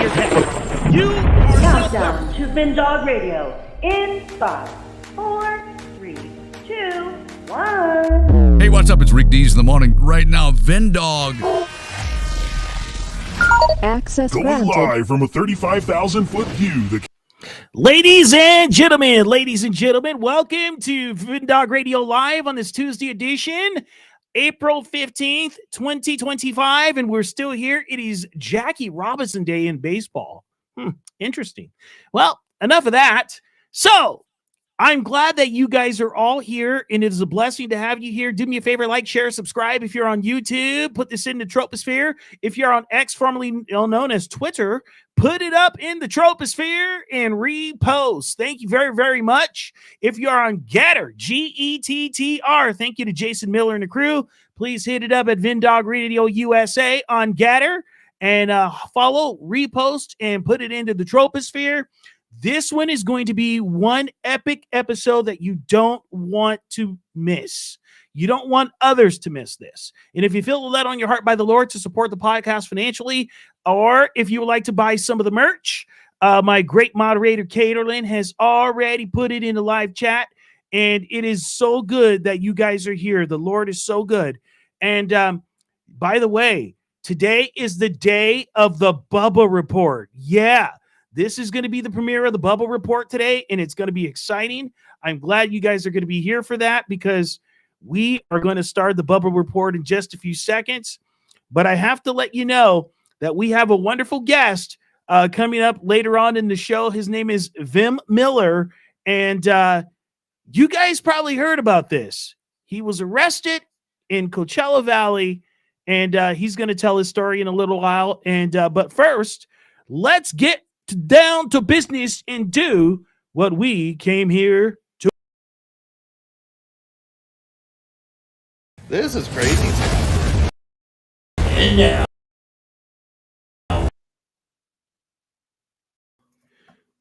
You are Countdown to Vem Dog Radio in 5, 4, 3, 2, 1. Hey, what's up? It's Rick Dees in the morning. Right now, Vem Dog. Access Going granted. live from a 35,000-foot view. Ladies and gentlemen, welcome to Vem Dog Radio Live on this Tuesday edition, April 15th, 2025, and we're still here. It is Jackie Robinson Day in baseball. Interesting. Well, enough of that. So, I'm glad that you guys are all here, and it is a blessing to have you here. Do me a favor, like, share, subscribe. If you're on YouTube, put this in the troposphere. If you're on X, formerly known as Twitter, put it up in the troposphere and repost. Thank you very, very much. If you're on Getter, Gettr, thank you to Jason Miller and the crew. Please hit it up at Vem Dog Radio USA on Getter and follow, repost, and put it into the troposphere. This one is going to be one epic episode that you don't want to miss. You don't want others to miss this. And if you feel led on your heart by the Lord to support the podcast financially, or if you would like to buy some of the merch, my great moderator, Caterlin, has already put it in the live chat. And it is so good that you guys are here. The Lord is so good. And by the way, today is the day of the Bubba Report. Yeah. This is going to be the premiere of the Bubble Report today, and it's going to be exciting. I'm glad you guys are going to be here for that because we are going to start the Bubble Report in just a few seconds. But I have to let you know that we have a wonderful guest coming up later on in the show. His name is Vem Miller, and you guys probably heard about this. He was arrested in Coachella Valley, and he's going to tell his story in a little while. And but first, let's get down to business and do what we came here to. This is crazy. Yeah.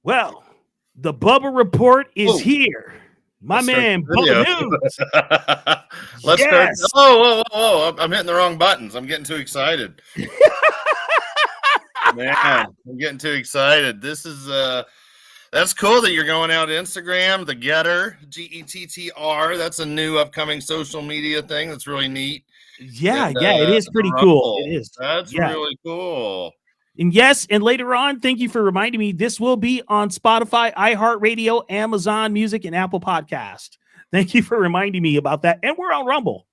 Well, the Bubba Report is here. My man, Bubba News. Let's start. Oh, I'm hitting the wrong buttons. I'm getting too excited. Man, I'm getting too excited. This is that's cool that you're going out Instagram, the Getter, Gettr. That's a new upcoming social media thing. That's really neat. Yeah, And, it is pretty cool. It is. That's really cool. And yes, and later on, thank you for reminding me, this will be on Spotify, iHeartRadio, Amazon Music, and Apple Podcast. Thank you for reminding me about that. And we're on Rumble.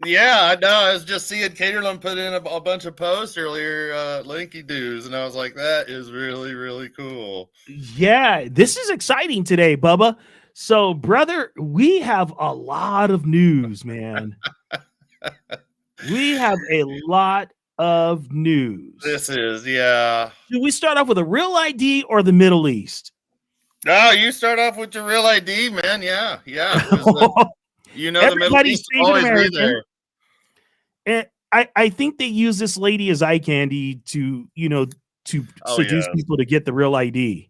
Yeah, I know. I was just seeing Caterlin put in a bunch of posts earlier, linky doos, and I was like, that is really, really cool. Yeah, this is exciting today, Bubba. So, brother, we have a lot of news, man. We have a lot of news. This is, yeah. Should we start off with a real ID or the Middle East? No, you start off with your real ID, man. Yeah. You know, the Middle East will always be there. And I think they use this lady as eye candy to seduce people to get the real ID.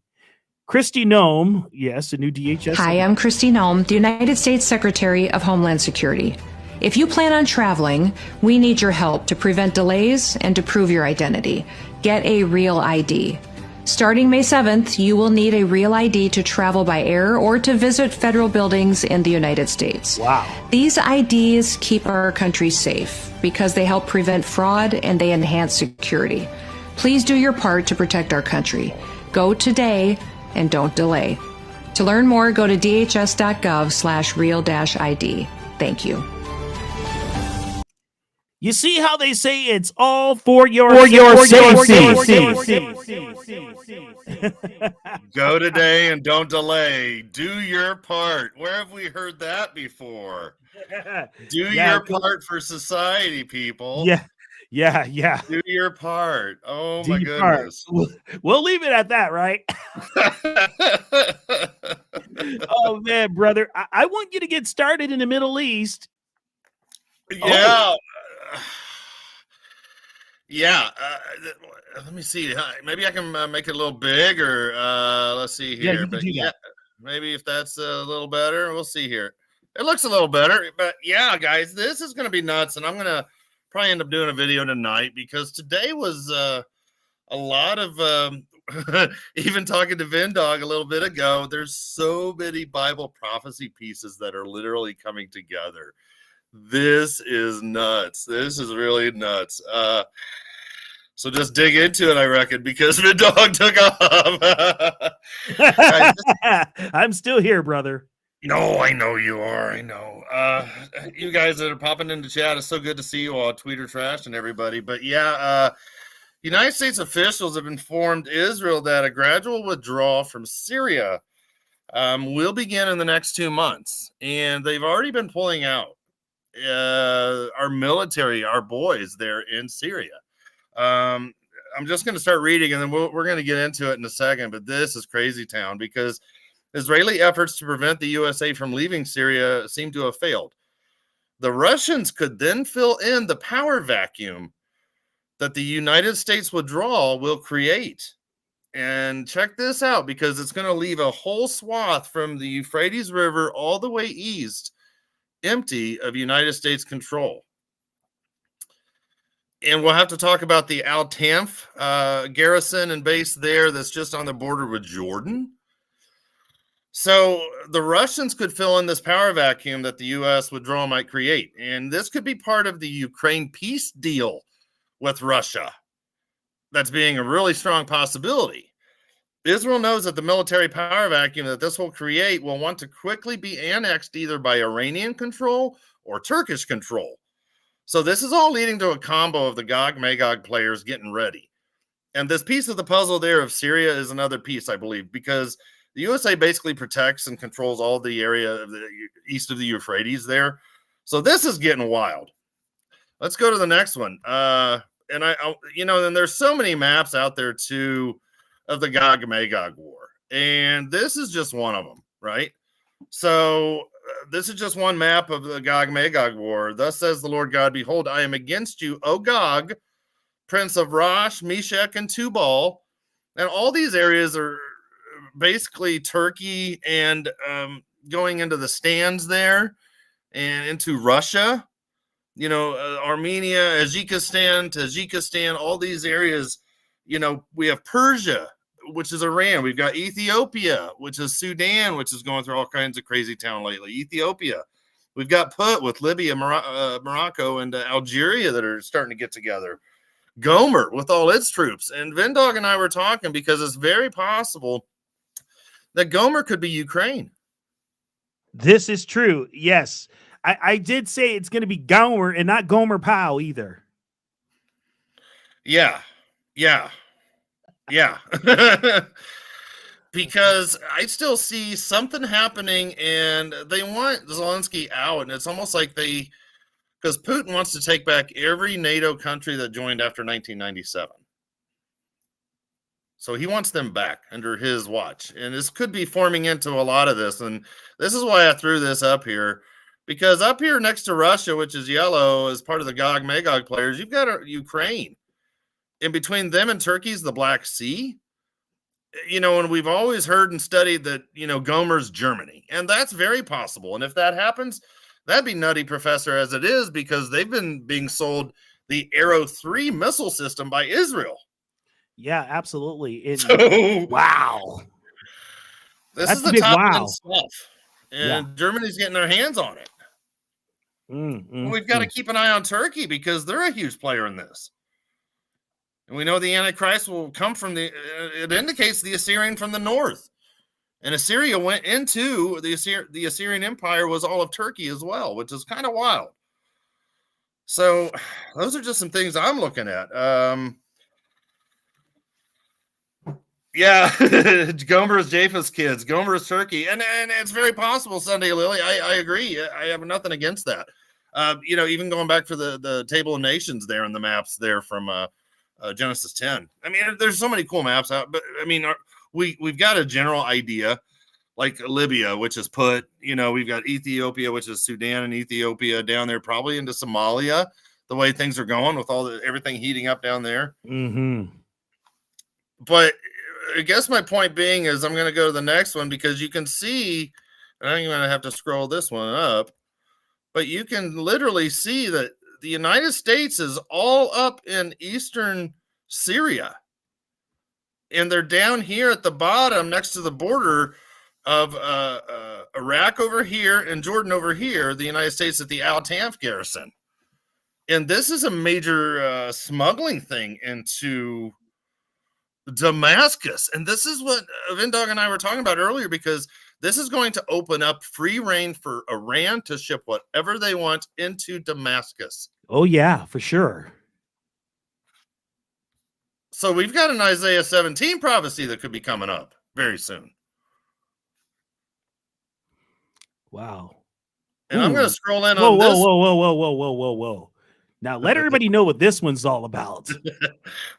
Kristi Noem, yes, a new DHS. Hi, I'm Kristi Noem, the United States Secretary of Homeland Security. If you plan on traveling, we need your help to prevent delays and to prove your identity. Get a real ID. Starting May 7th, you will need a real ID to travel by air or to visit federal buildings in the United States. Wow. These IDs keep our country safe because they help prevent fraud and they enhance security. Please do your part to protect our country. Go today and don't delay. To learn more, go to dhs.gov/real-ID. Thank you. You see how they say it's all for your safety. Go today and don't delay. Do your part. Where have we heard that before? Do your part for society, people. Yeah. Do your part. Oh, Do my your part. goodness. We'll leave it at that, right? Oh, man, brother. I want you to get started in the Middle East. Yeah. Let me see. Maybe I can make it a little big, or let's see here. You can do that. Maybe if that's a little better, we'll see here. It looks a little better, but yeah, guys, this is going to be nuts, and I'm going to probably end up doing a video tonight because today was a a lot of even talking to Vindog a little bit ago, there's so many Bible prophecy pieces that are literally coming together. This is nuts. This is really nuts. So just dig into it, I reckon, because Vindog took off. I'm still here, brother. No, I know you are. I know. You guys that are popping into chat, it's so good to see you all, Tweeter Trash and everybody. But yeah, United States officials have informed Israel that a gradual withdrawal from Syria will begin in the next 2 months. And they've already been pulling out our military, our boys there in Syria. I'm just going to start reading, and then we're going to get into it in a second. But this is crazy town, because Israeli efforts to prevent the USA from leaving Syria seem to have failed. The Russians could then fill in the power vacuum that the United States withdrawal will create. And check this out, because it's going to leave a whole swath from the Euphrates River all the way east empty of United States control. And we'll have to talk about the Al Tanf garrison and base there that's just on the border with Jordan. So the Russians could fill in this power vacuum that the U.S. withdrawal might create. And this could be part of the Ukraine peace deal with Russia. That's being a really strong possibility. Israel knows that the military power vacuum that this will create will want to quickly be annexed either by Iranian control or Turkish control. So this is all leading to a combo of the Gog-Magog players getting ready. And this piece of the puzzle there of Syria is another piece, I believe, because the USA basically protects and controls all the area of the east of the Euphrates there. So this is getting wild. Let's go to the next one. And and there's so many maps out there too of the Gog-Magog war. And this is just one of them, right? So this is just one map of the Gog-Magog war. Thus says the Lord God, behold, I am against you, O Gog, prince of Rosh, Meshech, and Tubal. And all these areas are basically Turkey and going into the stands there and into Russia. Armenia, Tajikistan, all these areas. We have Persia, which is Iran. We've got Ethiopia, which is Sudan, which is going through all kinds of crazy town lately. Ethiopia. We've got Put with Libya, Morocco, and Algeria that are starting to get together. Gomer with all its troops. And Vindog and I were talking because it's very possible that Gomer could be Ukraine. This is true. Yes. I did say it's going to be Gomer and not Gomer Powell either. Yeah. Because I still see something happening, and they want Zelensky out, and it's almost like because Putin wants to take back every NATO country that joined after 1997. So he wants them back under his watch, and this could be forming into a lot of this, and this is why I threw this up here, because up here next to Russia, which is yellow, as part of the Gog-Magog players, you've got Ukraine. In between them and Turkey's the Black Sea. And we've always heard and studied that, Gomer's Germany. And that's very possible. And if that happens, that'd be nutty, Professor, as it is, because they've been being sold the Arrow 3 missile system by Israel. Yeah, absolutely. Wow. This That's is the top wow. end stuff. And Germany's getting their hands on it. We've got to keep an eye on Turkey because they're a huge player in this. And we know the Antichrist will come from it indicates the Assyrian from the north. And Assyria went into the Assyrian Empire was all of Turkey as well, which is kind of wild. So those are just some things I'm looking at. Gomer is Japheth's kids. Gomer is Turkey. And it's very possible, Sunday Lily. I agree. I have nothing against that. Even going back for the Table of Nations there in the maps there from Genesis 10. I mean, there's so many cool maps out, but I mean, we've got a general idea, like Libya, which is Put. We've got Ethiopia, which is Sudan and Ethiopia down there, probably into Somalia. The way things are going with everything heating up down there. Mm-hmm. But I guess my point being is I'm going to go to the next one because you can see, and I'm going to have to scroll this one up, but you can literally see that the United States is all up in eastern Syria. and they're down here at the bottom next to the border of Iraq over here and Jordan over here, the United States at the Al-Tanf garrison. And this is a major smuggling thing into Damascus. And this is what Vindog and I were talking about earlier, because this is going to open up free reign for Iran to ship whatever they want into Damascus. Oh, yeah, for sure. So we've got an Isaiah 17 prophecy that could be coming up very soon. Wow. And I'm going to scroll in whoa, on this. Whoa. Now let everybody know what this one's all about.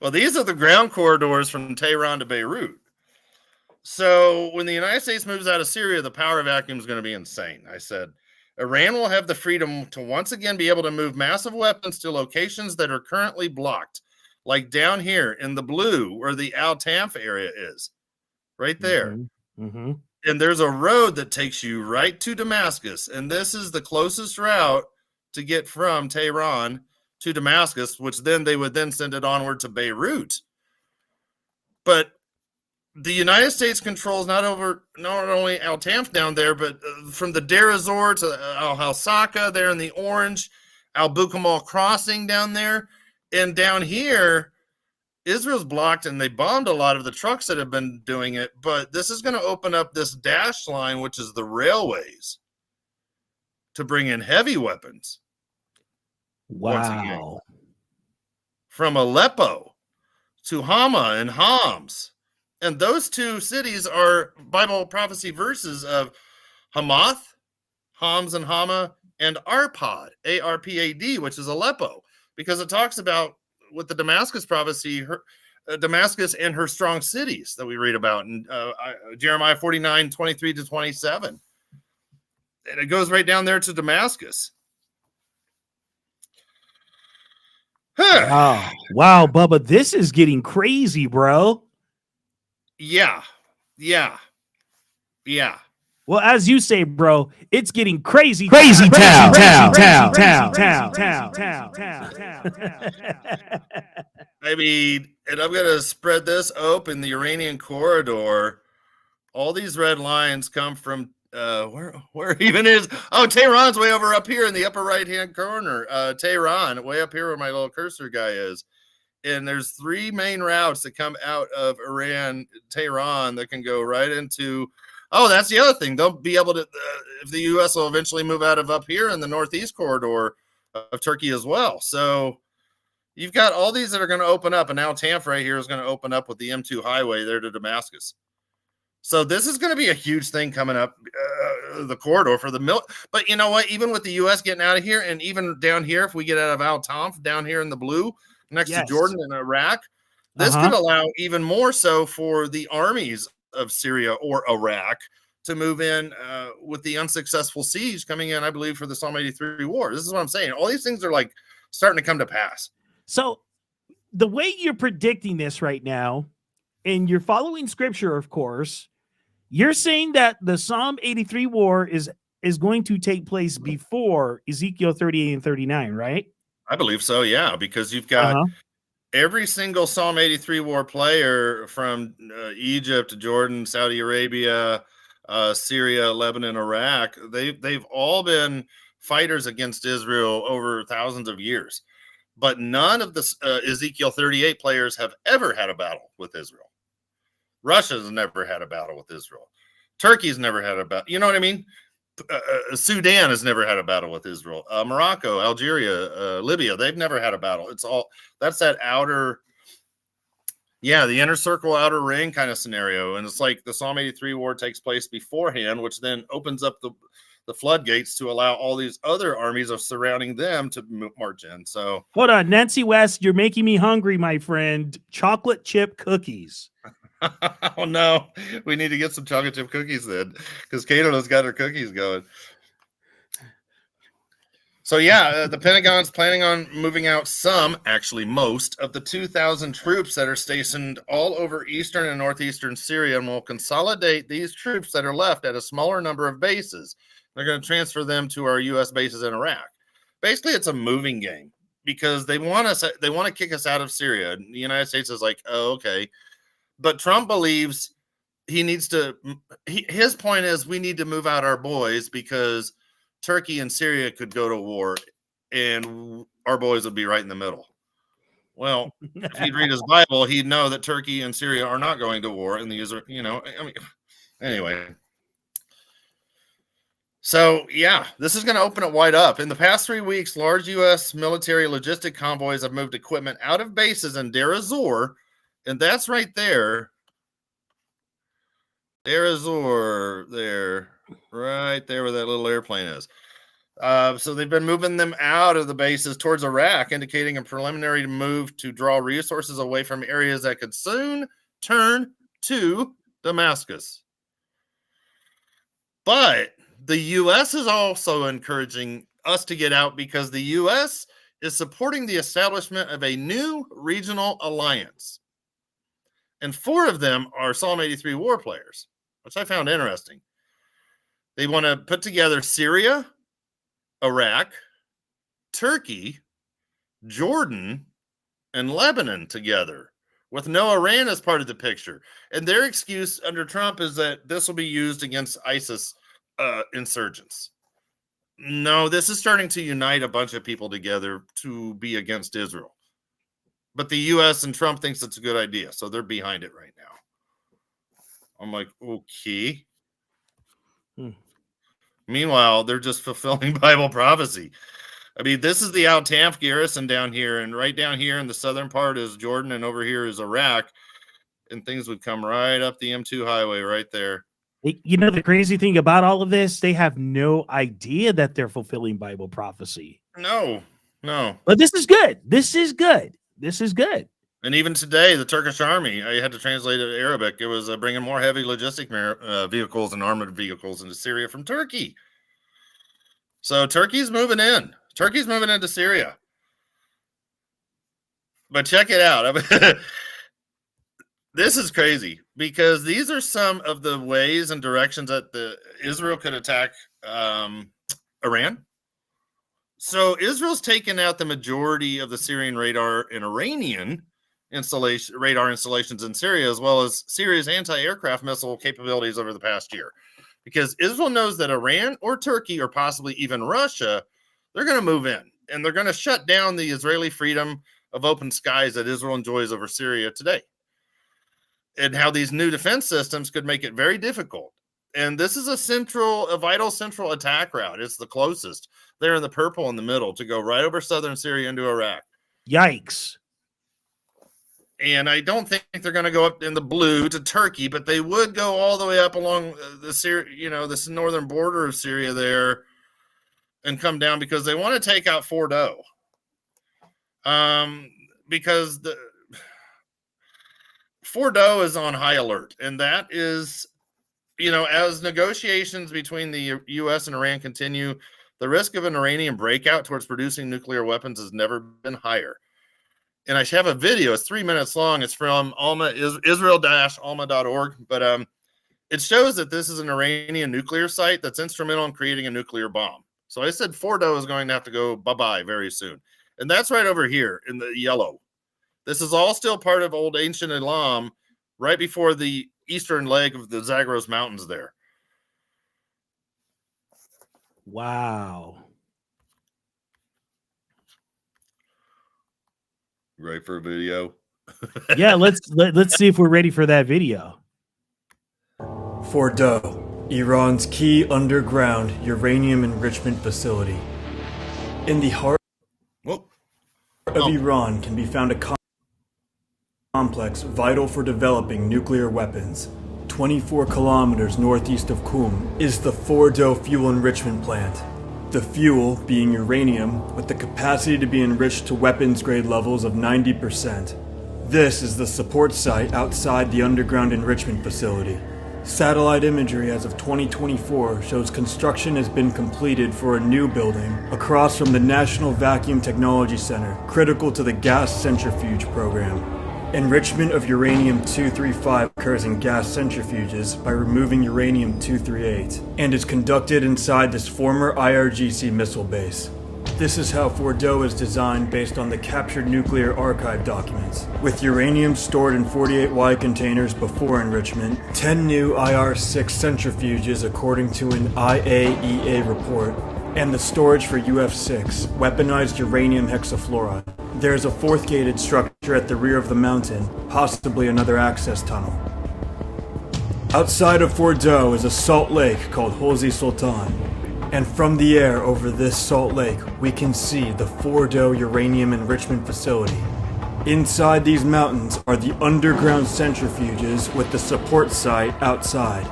Well, these are the ground corridors from Tehran to Beirut. So when the United States moves out of Syria, the power vacuum is going to be insane. I said, Iran will have the freedom to once again be able to move massive weapons to locations that are currently blocked, like down here in the blue where the Al-Tanf area is, right there. Mm-hmm. And there's a road that takes you right to Damascus. And this is the closest route to get from Tehran to Damascus, which then they would then send it onward to Beirut. But the United States controls not only Al-Tanf down there, but from the Deir ez-Zor to Al-Halsaka there in the orange, Al-Bukamal crossing down there. And down here, Israel's blocked, and they bombed a lot of the trucks that have been doing it. But this is going to open up this dash line, which is the railways, to bring in heavy weapons. Wow. From Aleppo to Hama and Homs. And those two cities are Bible prophecy verses of Hamath, Homs and Hama, and Arpad, A-R-P-A-D, which is Aleppo, because it talks about with the Damascus prophecy, Damascus and her strong cities that we read about in Jeremiah 49, 23 to 27. And it goes right down there to Damascus. Wow, Bubba, this is getting crazy, bro. Yeah. Well, as you say, bro, it's getting crazy. Crazy town. I mean, and I'm going to spread this open, the Iranian corridor. All these red lines come from where even is? Oh, Tehran's way over up here in the upper right-hand corner. Tehran, way up here where my little cursor guy is. And there's three main routes that come out of Iran, Tehran, that can go right into. Oh, that's the other thing. They'll be able to, if the U.S. will eventually move out of up here in the northeast corridor of Turkey as well. So you've got all these that are going to open up, and now Tanf right here is going to open up with the M2 highway there to Damascus. So this is going to be a huge thing coming up, the corridor for the But you know what? Even with the U.S. getting out of here, and even down here, if we get out of Al-Tanf down here in the blue next to Jordan and Iraq, this could allow even more so for the armies of Syria or Iraq to move in with the unsuccessful siege coming in, I believe, for the Psalm 83 war. This is what I'm saying. All these things are like starting to come to pass. So the way you're predicting this right now, and you're following scripture, of course, you're saying that the Psalm 83 war is going to take place before Ezekiel 38 and 39, right? I believe so, yeah, because you've got every single Psalm 83 war player from Egypt, Jordan, Saudi Arabia, Syria, Lebanon, Iraq. They've all been fighters against Israel over thousands of years. But none of the Ezekiel 38 players have ever had a battle with Israel. Russia's never had a battle with Israel. Turkey's never had a battle. You know what I mean? Sudan has never had a battle with Israel. Morocco, Algeria, Libya, they've never had a battle. That's that outer, the inner circle, outer ring kind of scenario. And it's like the Psalm 83 war takes place beforehand, which then opens up the floodgates to allow all these other armies of surrounding them to march in. So hold on, Nancy West, you're making me hungry, my friend. Chocolate chip cookies. Oh no, we need to get some chocolate chip cookies then, because Kato's got her cookies going. So the Pentagon's planning on moving out actually most of the 2,000 troops that are stationed all over eastern and northeastern Syria, and will consolidate these troops that are left at a smaller number of bases. They're going to transfer them to our U.S. bases in Iraq. Basically, it's a moving game because they want to kick us out of Syria. And the United States is like, oh, okay. But Trump believes he needs to, his point is we need to move out our boys because Turkey and Syria could go to war and our boys would be right in the middle. Well, if he'd read his Bible, he'd know that Turkey and Syria are not going to war and the Israel, anyway. So, yeah, this is going to open it wide up. In the past 3 weeks, large U.S. military logistic convoys have moved equipment out of bases in Deir ez-Zor, and that's right there. Deir ez-Zor, there, right there where that little airplane is. So they've been moving them out of the bases towards Iraq, indicating a preliminary move to draw resources away from areas that could soon turn to Damascus. But the U.S. is also encouraging us to get out because the U.S. is supporting the establishment of a new regional alliance. And 4 of them are Psalm 83 war players, which I found interesting. They want to put together Syria, Iraq, Turkey, Jordan, and Lebanon together, with no Iran as part of the picture. And their excuse under Trump is that this will be used against ISIS insurgents. No, this is starting to unite a bunch of people together to be against Israel. But the U.S. and Trump thinks it's a good idea, so they're behind it right now. I'm like, okay. Meanwhile, they're just fulfilling Bible prophecy. I mean, this is the Al-Tanf garrison down here, and right down here in the southern part is Jordan, and over here is Iraq, and things would come right up the M2 highway right there. You know, the crazy thing about all of this, they have no idea that they're fulfilling Bible prophecy. No. But this is good. This is good. And even today, the Turkish army, I had to translate it to Arabic. It was bringing more heavy logistic vehicles and armored vehicles into Syria from Turkey. So Turkey's moving in. Turkey's moving into Syria. But check it out. This is crazy because these are some of the ways and directions that Israel could attack Iran. So Israel's taken out the majority of the Syrian radar and Iranian radar installations in Syria, as well as Syria's anti-aircraft missile capabilities over the past year. Because Israel knows that Iran or Turkey or possibly even Russia, they're going to move in and they're going to shut down the Israeli freedom of open skies that Israel enjoys over Syria today. And how these new defense systems could make it very difficult. And this is a vital central attack route. It's the closest there in the purple in the middle to go right over southern Syria into Iraq. Yikes. And I don't think they're going to go up in the blue to Turkey, but they would go all the way up along this northern border of Syria there and come down because they want to take out Fordo. Because Fordo is on high alert, and that is, as negotiations between the U.S. and Iran continue, the risk of an Iranian breakout towards producing nuclear weapons has never been higher. And I have a video. It's 3 minutes long. It's from Israel-alma.org, but it shows that this is an Iranian nuclear site that's instrumental in creating a nuclear bomb. So I said Fordo is going to have to go bye-bye very soon. And that's right over here in the yellow. This is all still part of old ancient Elam, right before the eastern leg of the Zagros Mountains there. Wow. Ready for a video? Yeah, let's see if we're ready for that video. Fordo, Iran's key underground uranium enrichment facility. In the heart of Iran can be found a complex vital for developing nuclear weapons. 24 kilometers northeast of Qum is the Fordo fuel enrichment plant. The fuel being uranium with the capacity to be enriched to weapons grade levels of 90%. This is the support site outside the underground enrichment facility. Satellite imagery as of 2024 shows construction has been completed for a new building across from the National Vacuum Technology Center, critical to the gas centrifuge program. Enrichment of uranium-235 occurs in gas centrifuges by removing uranium-238 and is conducted inside this former IRGC missile base. This is how Fordo is designed based on the captured nuclear archive documents. With uranium stored in 48Y containers before enrichment, 10 new IR-6 centrifuges according to an IAEA report, and the storage for UF6, weaponized uranium hexafluoride. There is a fourth gated structure at the rear of the mountain, possibly another access tunnel. Outside of Fordo is a salt lake called Holzi Sultan. And from the air over this salt lake, we can see the Fordo uranium enrichment facility. Inside these mountains are the underground centrifuges with the support site outside.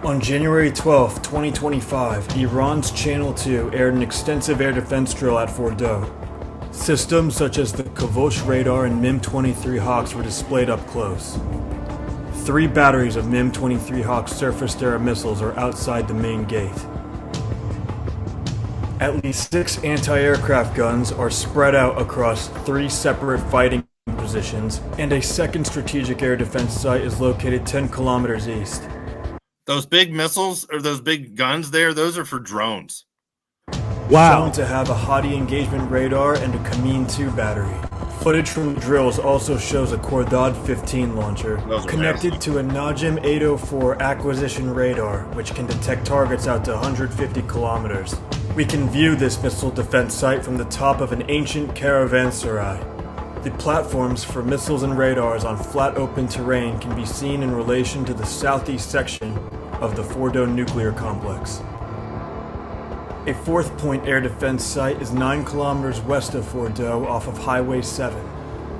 On January 12, 2025, Iran's Channel 2 aired an extensive air defense drill at Fordo. Systems such as the Kavosh radar and MIM-23 Hawks were displayed up close. 3 batteries of MIM-23 Hawk surface-to-air missiles are outside the main gate. At least 6 anti-aircraft guns are spread out across 3 separate fighting positions, and a second strategic air defense site is located 10 kilometers east. Those big missiles or those big guns there, those are for drones. Wow. Shown to have a Hadi engagement radar and a Kamin 2 battery. Footage from the drills also shows a Khordad 15 launcher connected to a Najim 804 acquisition radar, which can detect targets out to 150 kilometers. We can view this missile defense site from the top of an ancient caravanserai. The platforms for missiles and radars on flat open terrain can be seen in relation to the southeast section of the Fordo nuclear complex. A fourth point air defense site is 9 kilometers west of Fordo off of Highway 7.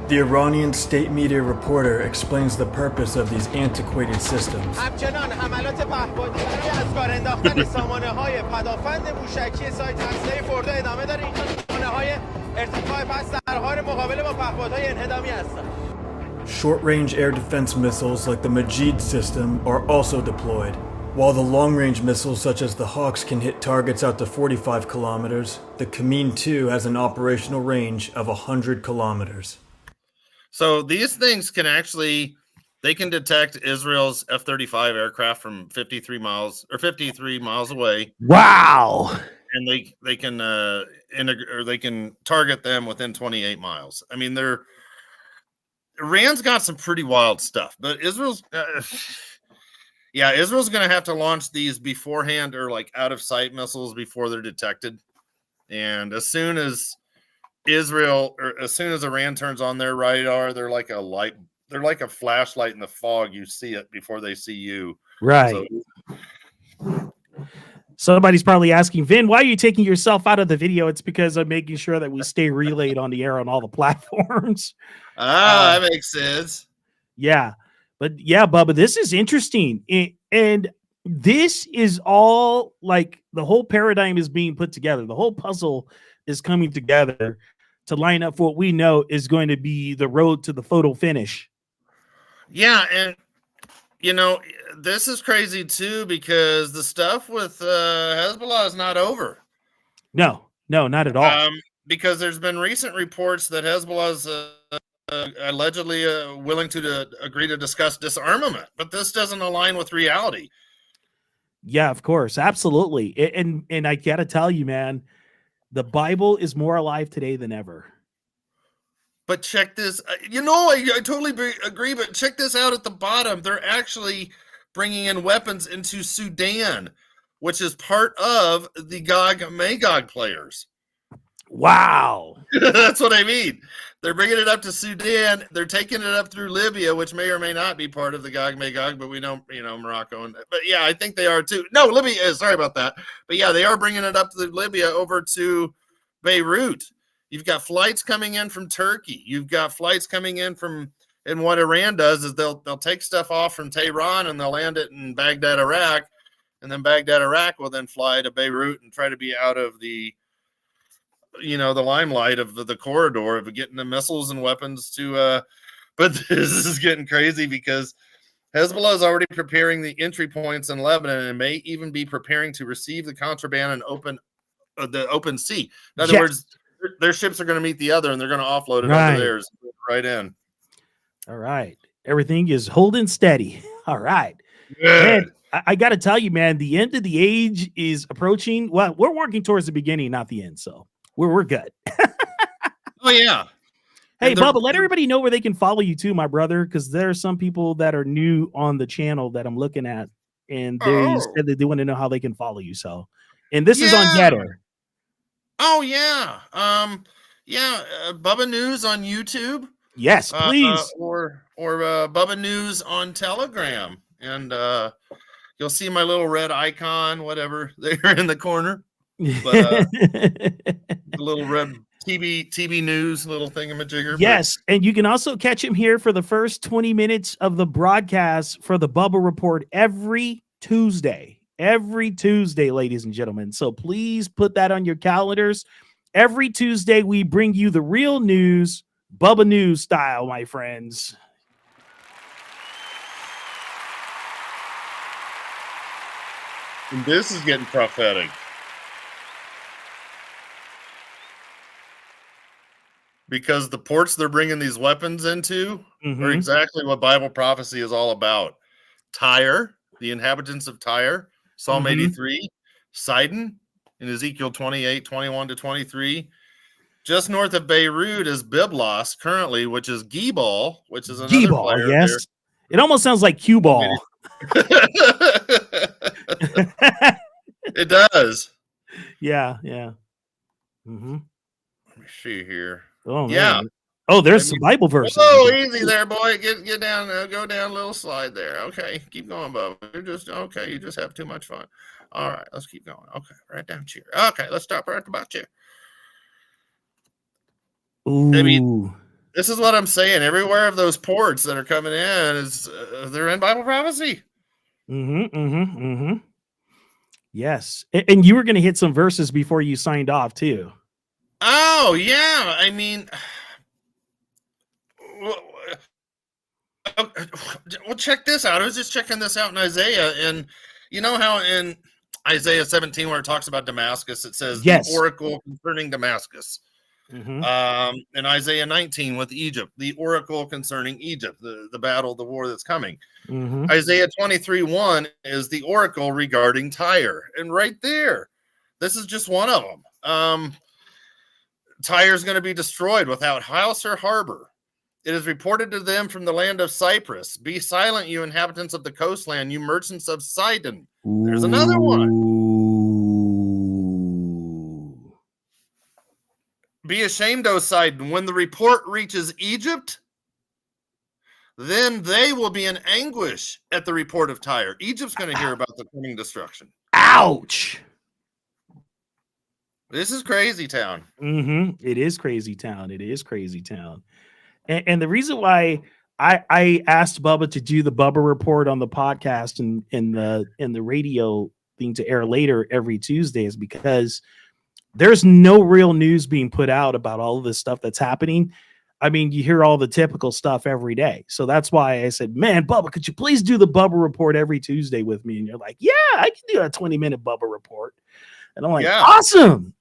The Iranian state media reporter explains the purpose of these antiquated systems. همچنان حملات پهپادی از کار انداختن سامانه‌های پدافند موشکی سایت هسته‌ای فردو ادامه داره. این سامانه‌های ارتفاع پس در حال مقابله با پهپادهای انهدامی هستند. Short-range air defense missiles like the Majid system are also deployed. While the long-range missiles such as the Hawks can hit targets out to 45 kilometers, the Kamin 2 has an operational range of 100 kilometers. So these things can actually, they can detect Israel's F-35 aircraft from 53 miles away. Wow. And they can target them within 28 miles. I mean, Iran's got some pretty wild stuff, but Israel's going to have to launch these beforehand or like out of sight missiles before they're detected. And as soon as Iran turns on their radar, they're like a flashlight in the fog. You see it before they see you. Right. Somebody's probably asking, Vin, why are you taking yourself out of the video? It's because I'm making sure that we stay relayed on the air on all the platforms. That makes sense. Yeah. But yeah, Bubba, this is interesting. And this is all like the whole paradigm is being put together. The whole puzzle is coming together to line up for what we know is going to be the road to the photo finish. Yeah. And, this is crazy too, because the stuff with Hezbollah is not over. No, not at all. Because there's been recent reports that Hezbollah is allegedly willing to agree to discuss disarmament, but this doesn't align with reality. Yeah, of course. Absolutely. And I got to tell you, man, the Bible is more alive today than ever. But check this, I totally agree, but check this out at the bottom. They're actually bringing in weapons into Sudan, which is part of the Gog-Magog players. Wow. That's what I mean. They're bringing it up to Sudan. They're taking it up through Libya, which may or may not be part of the Gog-Magog, but we know, Morocco. But yeah, I think they are too. No, Libya is. Sorry about that. But yeah, they are bringing it up to Libya over to Beirut. You've got flights coming in from Turkey. You've got flights coming in from, and what Iran does is they'll take stuff off from Tehran and they'll land it in Baghdad, Iraq. And then Baghdad, Iraq will then fly to Beirut and try to be out of the the limelight of the corridor of getting the missiles and weapons to, but this is getting crazy because Hezbollah is already preparing the entry points in Lebanon and may even be preparing to receive the contraband and the open sea. In other words, their ships are going to meet the other and they're going to offload it over theirs right in. All right. Everything is holding steady. All right. Good. Man, I got to tell you, man, the end of the age is approaching. Well, we're working towards the beginning, not the end. So we're good. Oh yeah. Hey, And they're- Bubba, let everybody know where they can follow you too, my brother, because there are some people that are new on the channel that I'm looking at, and they said that they want to know how they can follow you. So, and this is on Yeah. Getter. Oh yeah. Bubba News on YouTube. Yes, please. Or Bubba News on Telegram. And you'll see my little red icon, whatever, there in the corner. But the little red TV news little thingamajigger. Yes, and you can also catch him here for the first 20 minutes of the broadcast for the Bubba Report every Tuesday, ladies and gentlemen. So please put that on your calendars. Every Tuesday, we bring you the real news, Bubba News style, my friends. And this is getting prophetic. Because the ports they're bringing these weapons into are exactly what Bible prophecy is all about. Tyre, the inhabitants of Tyre, Psalm 83, Sidon in Ezekiel 28, 21 to 23. Just north of Beirut is Byblos currently, which is Gebal, which is another player. Yes. There. It almost sounds like cue ball. It does. Yeah. Let me see here. Oh, yeah. Man. Oh, there's some Bible verses. Oh, easy there, boy. Get down. Go down a little slide there. Okay, keep going, Bubba. You're just okay. You just have too much fun. All right, let's keep going. Okay, right down chair. Okay, let's stop right about chair. Ooh. I mean, this is what I'm saying. Everywhere of those ports that are coming in is they're in Bible prophecy. Yes, and you were going to hit some verses before you signed off too. Oh yeah, I mean, well, check this out. I was just checking this out in Isaiah, and you know how in Isaiah 17, where it talks about Damascus, it says the oracle concerning Damascus. In Isaiah 19 with Egypt, the oracle concerning Egypt, the battle, the war that's coming. Isaiah 23:1 is the oracle regarding Tyre, and right there, this is just one of them. Tyre is going to be destroyed without house or harbor. It is reported to them from the land of Cyprus. Be silent, you inhabitants of the coastland, you merchants of Sidon. There's another one. Be ashamed, O Sidon. When the report reaches Egypt, then they will be in anguish at the report of Tyre. Egypt's going to hear about the coming destruction. Ouch. This is crazy town. It is crazy town. And the reason why I asked Bubba to do the Bubba Report on the podcast and the radio thing to air later every Tuesday is because there's no real news being put out about all of this stuff that's happening. I mean, you hear all the typical stuff every day. So that's why I said, man, Bubba, could you please do the Bubba Report every Tuesday with me? And you're like, yeah, I can do a 20-minute Bubba Report. And I'm like, awesome.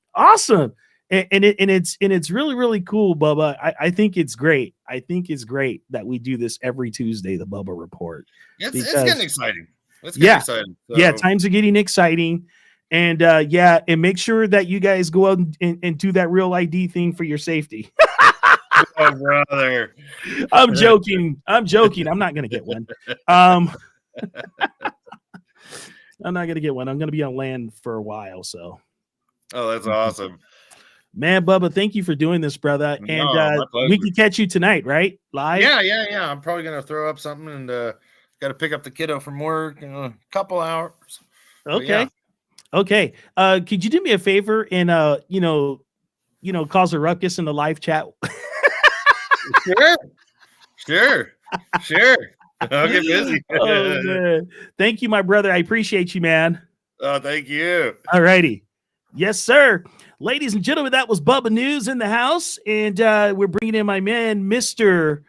And it's really, really cool, Bubba. I think it's great. I think it's great that we do this every Tuesday, the Bubba Report. It's getting exciting. Exciting. So. Yeah, times are getting exciting. And and make sure that you guys go out and do that real ID thing for your safety. Oh, brother. I'm joking. I'm not gonna get one. I'm not gonna get one. I'm gonna be on land for a while. So oh, that's awesome. Man, Bubba, thank you for doing this, brother. And we can catch you tonight, right? Live? Yeah. I'm probably gonna throw up something and gotta pick up the kiddo from work in a couple hours. Okay. Okay. Could you do me a favor and cause a ruckus in the live chat? Sure. I'll get busy. Oh, man. Thank you, my brother. I appreciate you, man. Oh, thank you. All righty. Yes, sir. Ladies and gentlemen, that was Bubba News in the house. And we're bringing in my man, Mr.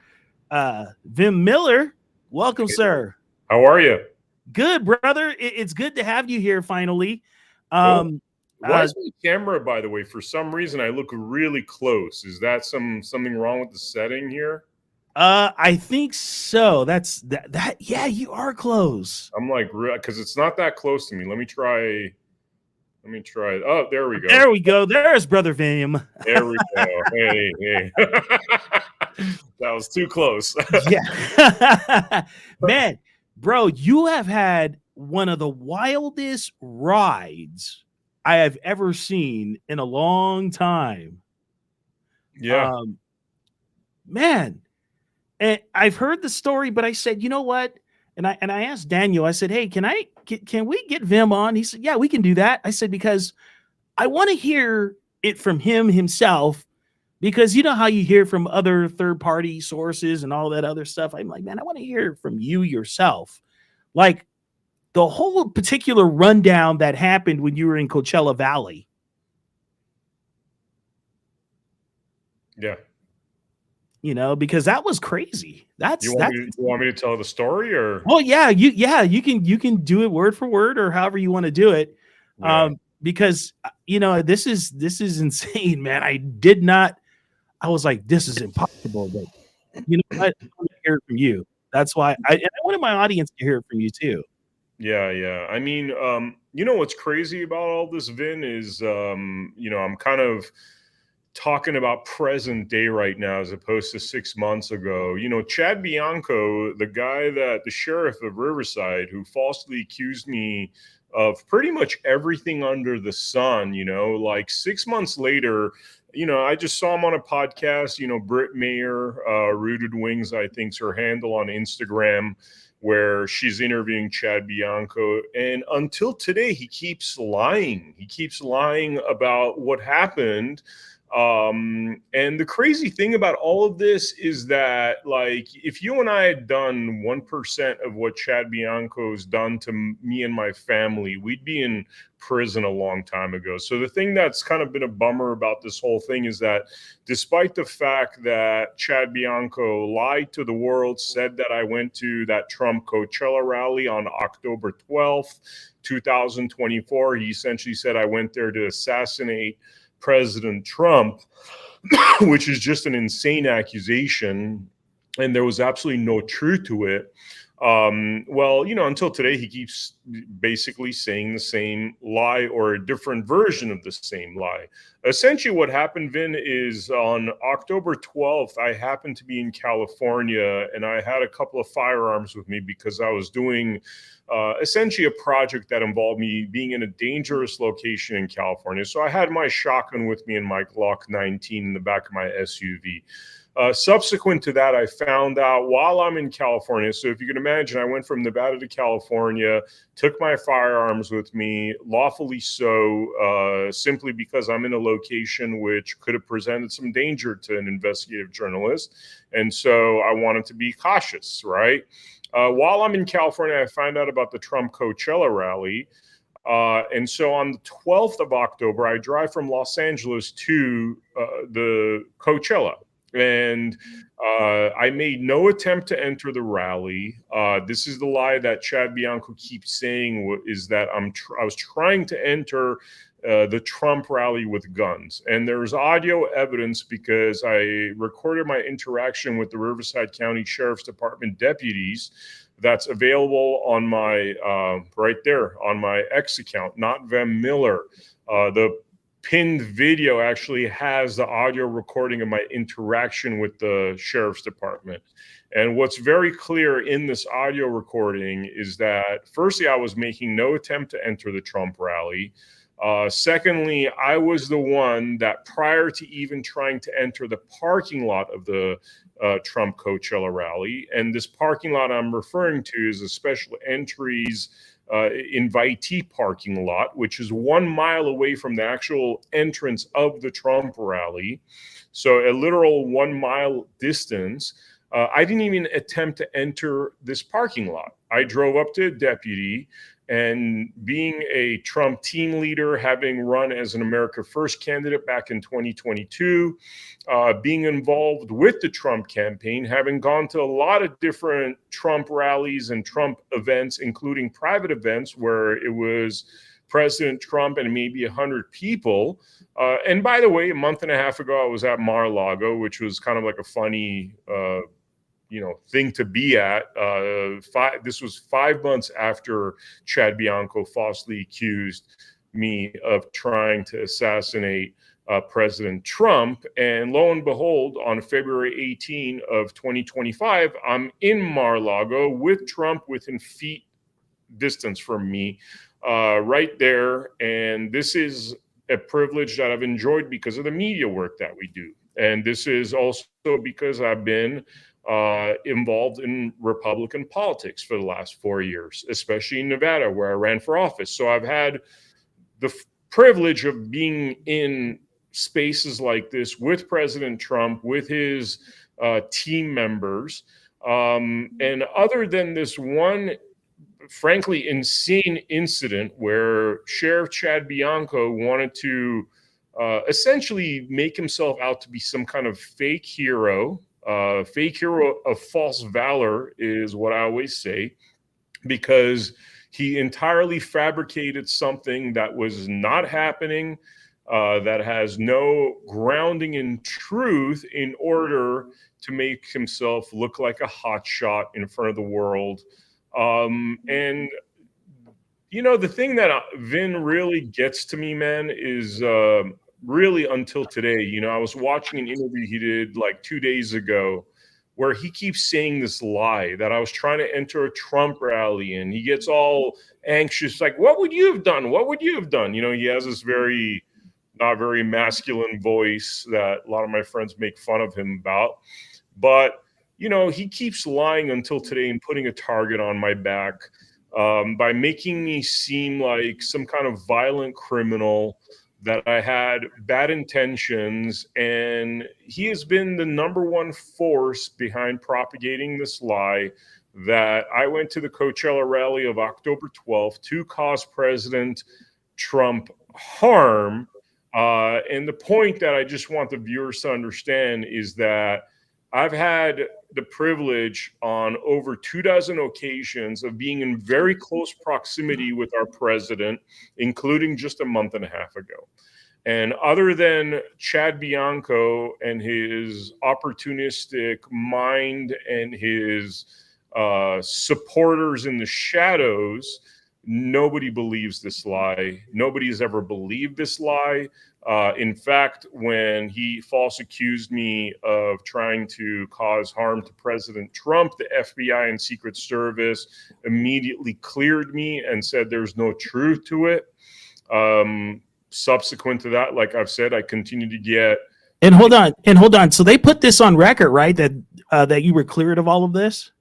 Vem Miller. Welcome, sir. How are you? Good, brother. It's good to have you here finally. Why is my camera, by the way, for some reason, I look really close. Is that something wrong with the setting here? I think so. That's that. Yeah, you are close. I'm like, because it's not that close to me. Let me Let me try it. Oh, there we go. There we go. There's Brother Vim. There we go. Hey. That was too close. Yeah. Man, bro, you have had one of the wildest rides I have ever seen in a long time. Yeah. Man, and I've heard the story, but I said, you know what? And I asked Daniel, I said, hey, can we get Vim on? He said, yeah, we can do that. I said, because I want to hear it from him himself, because you know how you hear from other third-party sources and all that other stuff. I'm like, man, I want to hear from you yourself. Like the whole particular rundown that happened when you were in Coachella Valley. Yeah. You know, because that was crazy. You want me to tell the story, or? Oh yeah, you can do it word for word or however you want to do it. Yeah. Because you know, this is insane, man. I was like, this is impossible, but you know what? I want to hear it from you. That's why I wanted my audience to hear it from you too. Yeah. I mean, you know what's crazy about all this, Vin, is you know, I'm kind of talking about present day right now as opposed to 6 months ago. You know, Chad Bianco, the sheriff of Riverside, who falsely accused me of pretty much everything under the sun, you know, like 6 months later, you know, I just saw him on a podcast, you know, Britt Mayer, Rooted Wings, I think's her handle on Instagram, where she's interviewing Chad Bianco. And until today, he keeps lying. He keeps lying about what happened. And the crazy thing about all of this is that, like, if you and I had done 1% of what Chad Bianco's done to me and my family, we'd be in prison a long time ago. So the thing that's kind of been a bummer about this whole thing is that despite the fact that Chad Bianco lied to the world, said that I went to that Trump Coachella rally on October 12th, 2024, he essentially said I went there to assassinate President Trump, which is just an insane accusation, and there was absolutely no truth to it. Well, you know, until today, he keeps basically saying the same lie or a different version of the same lie. Essentially, what happened, Vin, is on October 12th, I happened to be in California, and I had a couple of firearms with me because I was doing essentially a project that involved me being in a dangerous location in California. So I had my shotgun with me and my Glock 19 in the back of my SUV. Subsequent to that, I found out while I'm in California. So if you can imagine, I went from Nevada to California, took my firearms with me, lawfully so, simply because I'm in a location which could have presented some danger to an investigative journalist. And so I wanted to be cautious, right? While I'm in California, I found out about the Trump Coachella rally. And so on the 12th of October, I drive from Los Angeles to the Coachella. And I made no attempt to enter the rally. This is the lie that Chad Bianco keeps saying, is that I was trying to enter the Trump rally with guns. And there's audio evidence because I recorded my interaction with the Riverside County Sheriff's Department deputies. That's available on my right there on my X account, not Vem Miller. The pinned video actually has the audio recording of my interaction with the sheriff's department. And what's very clear in this audio recording is that, firstly, I was making no attempt to enter the Trump rally. Secondly, I was the one that, prior to even trying to enter the parking lot of the Trump Coachella rally, and this parking lot I'm referring to is a special entries invitee parking lot, which is 1 mile away from the actual entrance of the Trump rally. So a literal 1 mile distance. I didn't even attempt to enter this parking lot. I drove up to a deputy, and being a Trump team leader, having run as an America First candidate back in 2022, being involved with the Trump campaign, having gone to a lot of different Trump rallies and Trump events, including private events where it was President Trump and maybe 100 people. And by the way, a month and a half ago, I was at Mar-a-Lago, which was kind of like a funny thing to be at. This was 5 months after Chad Bianco falsely accused me of trying to assassinate President Trump. And lo and behold, on February 18 of 2025, I'm in Mar-a-Lago with Trump within feet distance from me, right there. And this is a privilege that I've enjoyed because of the media work that we do. And this is also because I've been involved in Republican politics for the last 4 years, especially in Nevada, where I ran for office. So I've had the privilege of being in spaces like this with President Trump, with his team members. And other than this one, frankly, insane incident where Sheriff Chad Bianco wanted to essentially make himself out to be some kind of fake hero of false valor is what I always say, because he entirely fabricated something that was not happening, that has no grounding in truth, in order to make himself look like a hotshot in front of the world. And you know, the thing that Vin really gets to me, man, is really until today. You know, I was watching an interview he did like 2 days ago where he keeps saying this lie that I was trying to enter a Trump rally, and he gets all anxious, like, what would you have done? What would you have done? You know, he has this not very masculine voice that a lot of my friends make fun of him about. But, you know, he keeps lying until today and putting a target on my back by making me seem like some kind of violent criminal, that I had bad intentions. And he has been the number one force behind propagating this lie that I went to the Coachella rally of October 12th to cause President Trump harm. And the point that I just want the viewers to understand is that I've had the privilege on over 24 occasions of being in very close proximity with our president, including just a month and a half ago. And other than Chad Bianco and his opportunistic mind and his supporters in the shadows, nobody believes this lie. Nobody has ever believed this lie. In fact, when he false accused me of trying to cause harm to President Trump, the FBI and Secret Service immediately cleared me and said there's no truth to it. Subsequent to that, like I've said, I continue to get. And hold on. So they put this on record, right? That you were cleared of all of this?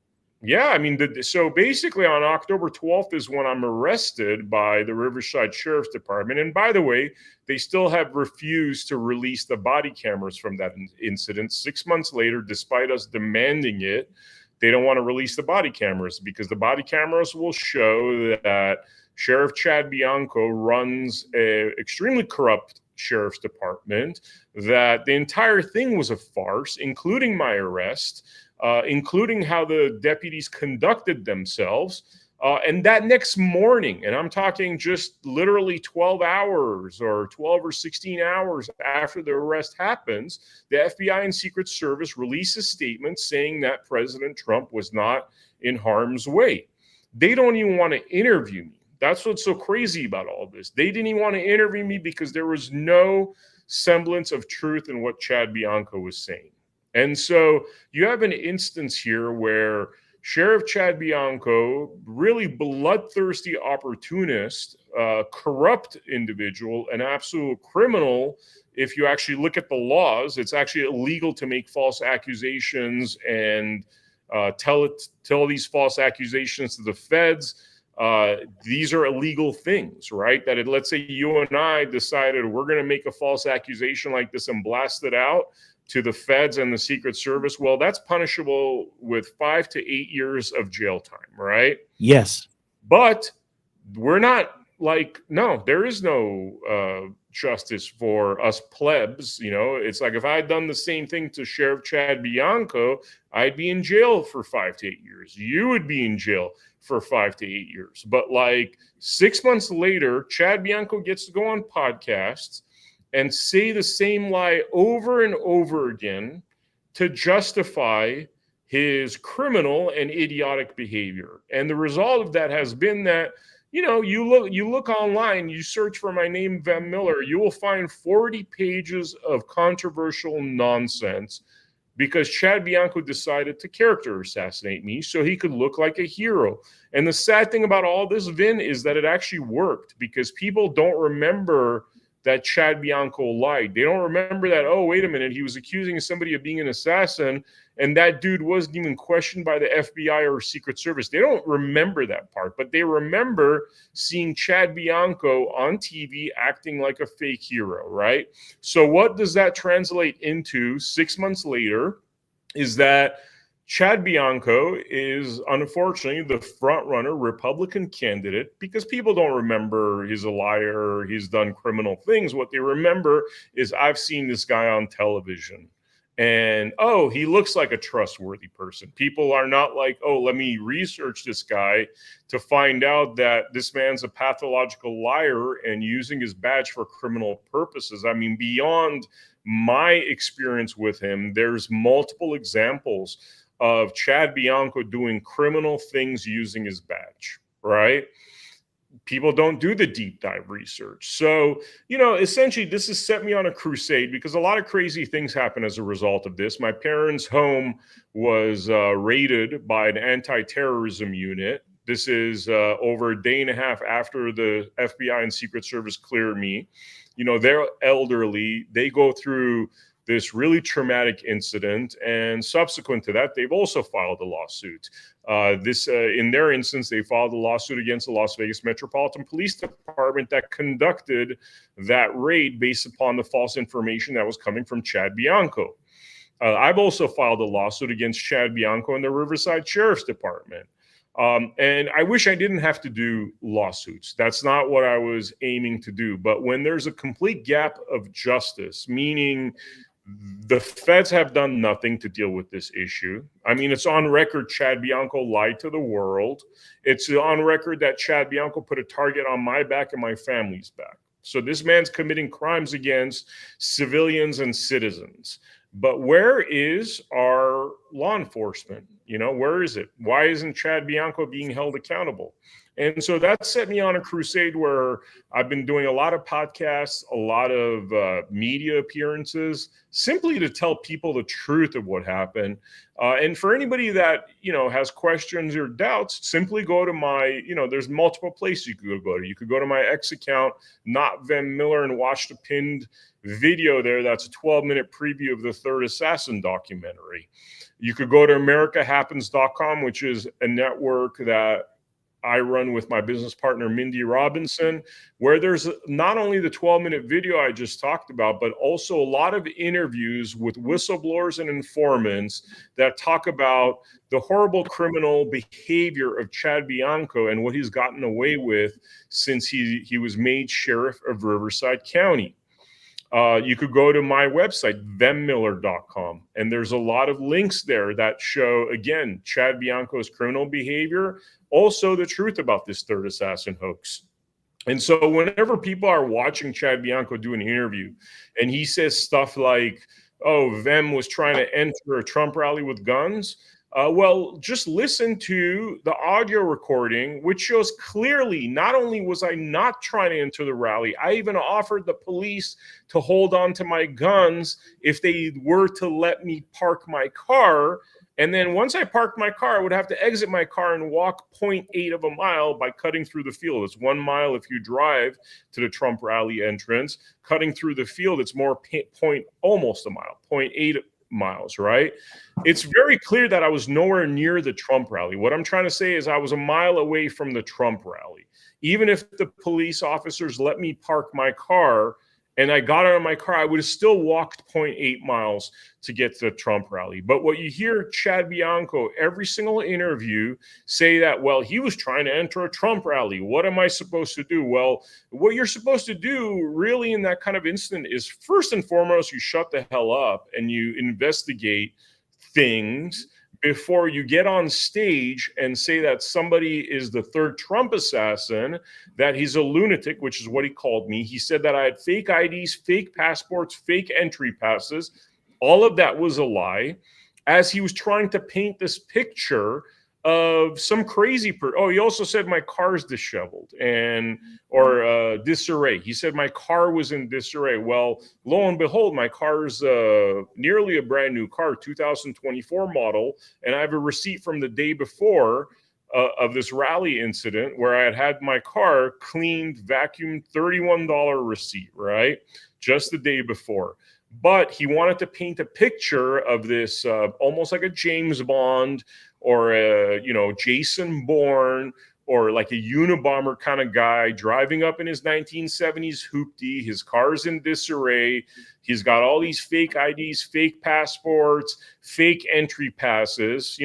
Yeah, I mean, so basically on October 12th is when I'm arrested by the Riverside Sheriff's Department. And by the way, they still have refused to release the body cameras from that incident. 6 months later, despite us demanding it, they don't want to release the body cameras because the body cameras will show that Sheriff Chad Bianco runs an extremely corrupt sheriff's department, that the entire thing was a farce, including my arrest, including how the deputies conducted themselves. And that next morning, and I'm talking just literally 12 hours or 12 or 16 hours after the arrest happens, the FBI and Secret Service release a statement saying that President Trump was not in harm's way. They don't even want to interview me. That's what's so crazy about all of this. They didn't even want to interview me because there was no semblance of truth in what Chad Bianco was saying. And so you have an instance here where Sheriff Chad Bianco, really bloodthirsty opportunist, corrupt individual, an absolute criminal. If you actually look at the laws, it's actually illegal to make false accusations and tell these false accusations to the feds. These are illegal things, right? Let's say you and I decided we're going to make a false accusation like this and blast it out to the feds and the Secret Service. Well, that's punishable with 5 to 8 years of jail time, right? Yes. But we're not like, no, there is no justice for us plebs. You know, it's like if I had done the same thing to Sheriff Chad Bianco, I'd be in jail for 5 to 8 years. You would be in jail for 5 to 8 years. But like 6 months later, Chad Bianco gets to go on podcasts and say the same lie over and over again to justify his criminal and idiotic behavior. And the result of that has been that You look online, you search for my name, Vem Miller, you will find 40 pages of controversial nonsense because Chad Bianco decided to character assassinate me so he could look like a hero. And the sad thing about all this, Vin, is that it actually worked because people don't remember that Chad Bianco lied. They don't remember that, oh, wait a minute, he was accusing somebody of being an assassin, and that dude wasn't even questioned by the FBI or Secret Service. They don't remember that part, but they remember seeing Chad Bianco on TV acting like a fake hero, right? So what does that translate into 6 months later is that Chad Bianco is unfortunately the front-runner Republican candidate because people don't remember he's a liar, he's done criminal things. What they remember is I've seen this guy on television and, oh, he looks like a trustworthy person. People are not like, oh, let me research this guy to find out that this man's a pathological liar and using his badge for criminal purposes. I mean, beyond my experience with him, there's multiple examples of Chad Bianco doing criminal things using his badge, right? People don't do the deep dive research. So, essentially this has set me on a crusade because a lot of crazy things happen as a result of this. My parents' home was raided by an anti-terrorism unit. This is over a day and a half after the FBI and Secret Service cleared me. They're elderly. They go through this really traumatic incident, and subsequent to that, they've also filed a lawsuit. In their instance, they filed a lawsuit against the Las Vegas Metropolitan Police Department that conducted that raid based upon the false information that was coming from Chad Bianco. I've also filed a lawsuit against Chad Bianco and the Riverside Sheriff's Department. And I wish I didn't have to do lawsuits. That's not what I was aiming to do. But when there's a complete gap of justice, meaning the feds have done nothing to deal with this issue. I mean, it's on record Chad Bianco lied to the world. It's on record that Chad Bianco put a target on my back and my family's back. So this man's committing crimes against civilians and citizens. But where is our law enforcement? Where is it? Why isn't Chad Bianco being held accountable? And so that set me on a crusade where I've been doing a lot of podcasts, a lot of media appearances, simply to tell people the truth of what happened. And for anybody that, has questions or doubts, simply go to my, there's multiple places you could go to. You could go to my X account, not Vem Miller, and watch the pinned video there. That's a 12-minute preview of the Third Assassin documentary. You could go to AmericaHappens.com, which is a network that I run with my business partner, Mindy Robinson, where there's not only the 12-minute video I just talked about, but also a lot of interviews with whistleblowers and informants that talk about the horrible criminal behavior of Chad Bianco and what he's gotten away with since he was made sheriff of Riverside County. You could go to my website, vinmiller.com, and there's a lot of links there that show, again, Chad Bianco's criminal behavior, also the truth about this Third Assassin hoax. And so whenever people are watching Chad Bianco do an interview and he says stuff like, oh, Vem was trying to enter a Trump rally with guns, well, just listen to the audio recording, which shows clearly not only was I not trying to enter the rally, I even offered the police to hold on to my guns if they were to let me park my car. And then once I parked my car, I would have to exit my car and walk 0.8 of a mile by cutting through the field. It's 1 mile if you drive to the Trump rally entrance. Cutting through the field, it's more almost a mile, 0.8 miles, right? It's very clear that I was nowhere near the Trump rally. What I'm trying to say is I was a mile away from the Trump rally. Even if the police officers let me park my car and I got out of my car, I would have still walked 0.8 miles to get to the Trump rally. But what you hear Chad Bianco, every single interview, say that, well, he was trying to enter a Trump rally. What am I supposed to do? Well, what you're supposed to do really in that kind of incident is first and foremost, you shut the hell up and you investigate things before you get on stage and say that somebody is the third Trump assassin, that he's a lunatic, which is what he called me. He said that I had fake IDs, fake passports, fake entry passes. All of that was a lie, as he was trying to paint this picture of some crazy oh, he also said my car's disheveled or disarray. He said my car was in disarray. Well, lo and behold, my car's nearly a brand new car, 2024 model, and I have a receipt from the day before of this rally incident where I had my car cleaned, vacuumed, $31 receipt, right? Just the day before. But he wanted to paint a picture of this almost like a James Bond or a, Jason Bourne or like a Unabomber kind of guy driving up in his 1970s hoopty. His car's in disarray. He's got all these fake IDs, fake passports, fake entry passes,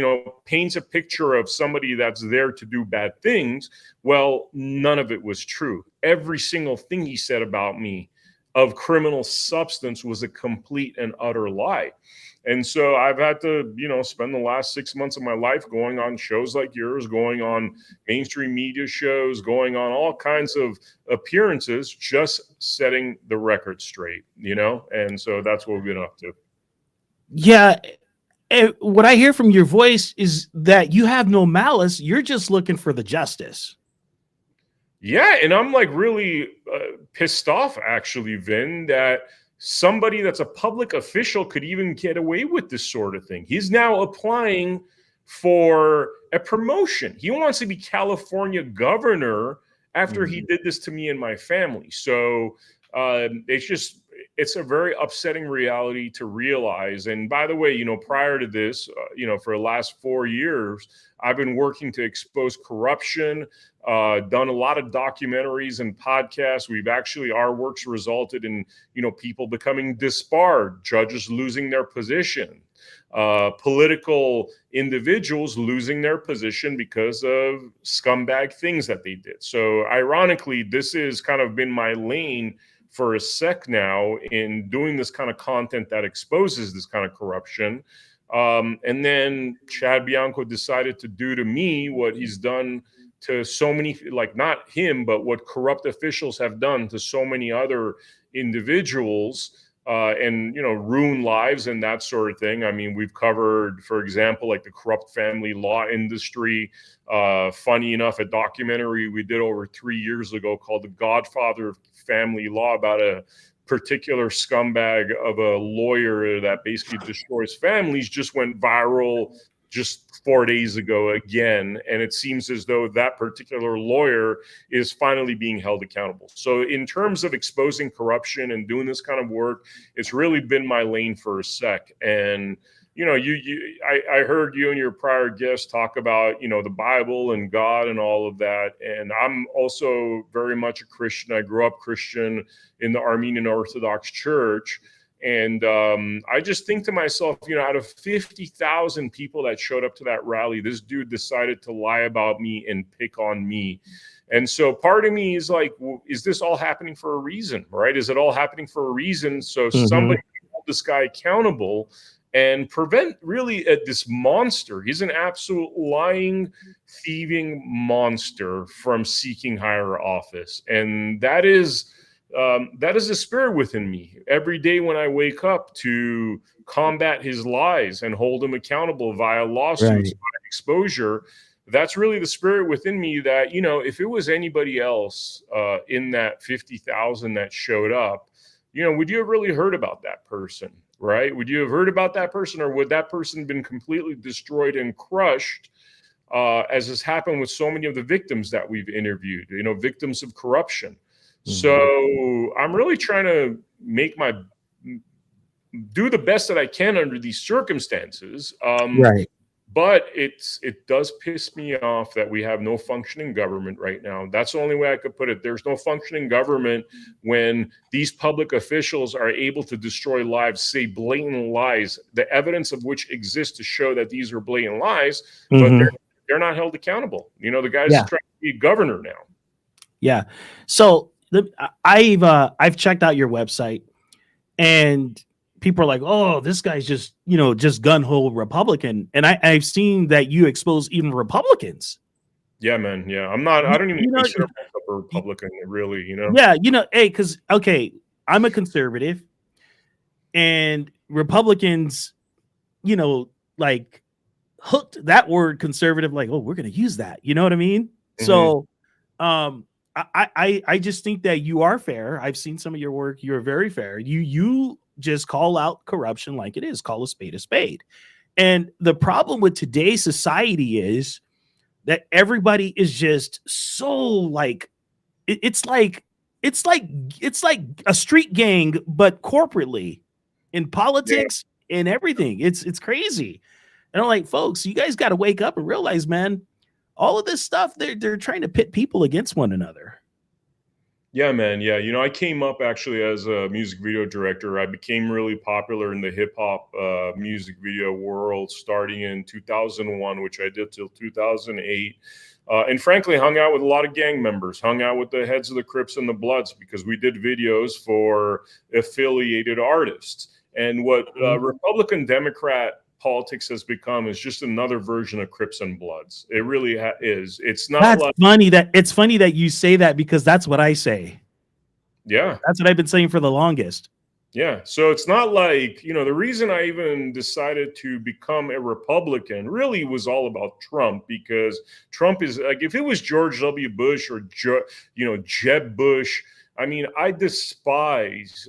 paints a picture of somebody that's there to do bad things. Well, none of it was true. Every single thing he said about me of criminal substance was a complete and utter lie. And so I've had to, spend the last 6 months of my life going on shows like yours, going on mainstream media shows, going on all kinds of appearances, just setting the record straight, And so that's what we've been up to. Yeah. What I hear from your voice is that you have no malice. You're just looking for the justice. Yeah. And I'm like really pissed off, actually, Vin, that somebody that's a public official could even get away with this sort of thing. He's now applying for a promotion. He wants to be California governor after he did this to me and my family. So it's a very upsetting reality to realize. And by the way, prior to this, for the last 4 years, I've been working to expose corruption, done a lot of documentaries and podcasts. Our works resulted in, people becoming disbarred, judges losing their position, political individuals losing their position because of scumbag things that they did. So ironically, this has kind of been my lane for a sec now in doing this kind of content that exposes this kind of corruption. And then Chad Bianco decided to do to me what he's done to so many, like not him, but what corrupt officials have done to so many other individuals, and, ruin lives and that sort of thing. I mean, we've covered, for example, like the corrupt family law industry. Funny enough, a documentary we did over 3 years ago called The Godfather of Family Law about a particular scumbag of a lawyer that basically destroys families just went viral just 4 days ago again. And it seems as though that particular lawyer is finally being held accountable. So in terms of exposing corruption and doing this kind of work, it's really been my lane for a sec. And, I heard you and your prior guests talk about, the Bible and God and all of that. And I'm also very much a Christian. I grew up Christian in the Armenian Orthodox Church. And I just think to myself, out of 50,000 people that showed up to that rally, this dude decided to lie about me and pick on me. And so part of me is like, is this all happening for a reason, right? Is it all happening for a reason? So somebody can hold this guy accountable and prevent really this monster. He's an absolute lying, thieving monster from seeking higher office. And that is the spirit within me every day when I wake up to combat his lies and hold him accountable via lawsuits, via exposure. That's really the spirit within me that, if it was anybody else in that 50,000 that showed up, would you have really heard about that person, right? Would you have heard about that person, or would that person been completely destroyed and crushed, as has happened with so many of the victims that we've interviewed, victims of corruption? So I'm really trying to do the best that I can under these circumstances. Right. But it does piss me off that we have no functioning government right now. That's the only way I could put it. There's no functioning government when these public officials are able to destroy lives, say blatant lies, the evidence of which exists to show that these are blatant lies, but they're not held accountable. The guy's trying to be governor now. Yeah. So I've checked out your website, and people are like, "Oh, this guy's just gun-ho Republican," and I've seen that you expose even Republicans. Yeah, man. Yeah, I'm not. I don't even consider myself a Republican, really. Yeah, hey, because I'm a conservative, and Republicans, like hooked that word conservative, like, oh, we're going to use that. You know what I mean? Mhm. So I just think that you are fair. I've seen some of your work. You're very fair. You just call out corruption like it is. Call a spade a spade. And the problem with today's society is that everybody is just so like it's like a street gang, but corporately in politics and everything. It's crazy. And I'm like, folks, you guys got to wake up and realize, man, all of this stuff, they're trying to pit people against one another. Yeah, man. Yeah. I came up actually as a music video director. I became really popular in the hip hop music video world starting in 2001, which I did till 2008. And frankly, hung out with a lot of gang members, hung out with the heads of the Crips and the Bloods because we did videos for affiliated artists. And what Republican Democrat politics has become is just another version of Crips and Bloods. It really is. It's not That's like funny that you say that because that's what I say. Yeah. That's what I've been saying for the longest. Yeah. So it's not like, the reason I even decided to become a Republican really was all about Trump, because Trump is like, if it was George W. Bush or, Jeb Bush, I mean, I despise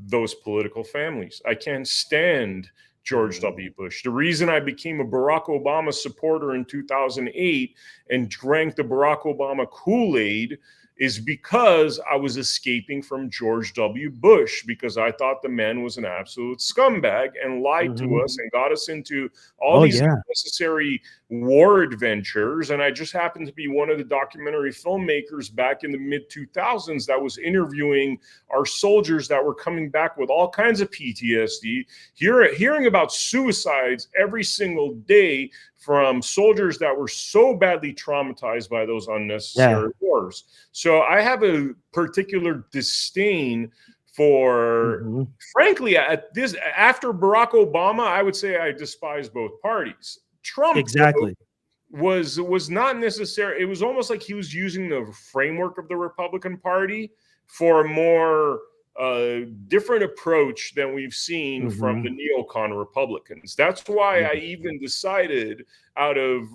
those political families. I can't stand George W. Bush. The reason I became a Barack Obama supporter in 2008 and drank the Barack Obama Kool-Aid is because I was escaping from George W. Bush, because I thought the man was an absolute scumbag and lied to us and got us into all these unnecessary war adventures. And I just happened to be one of the documentary filmmakers back in the mid-2000s that was interviewing our soldiers that were coming back with all kinds of PTSD, hearing about suicides every single day from soldiers that were so badly traumatized by those unnecessary wars. So I have a particular disdain for, frankly, after Barack Obama, I would say I despise both parties. Trump was not necessary. It was almost like he was using the framework of the Republican Party for a more different approach than we've seen from the neocon Republicans. That's why I even decided, out of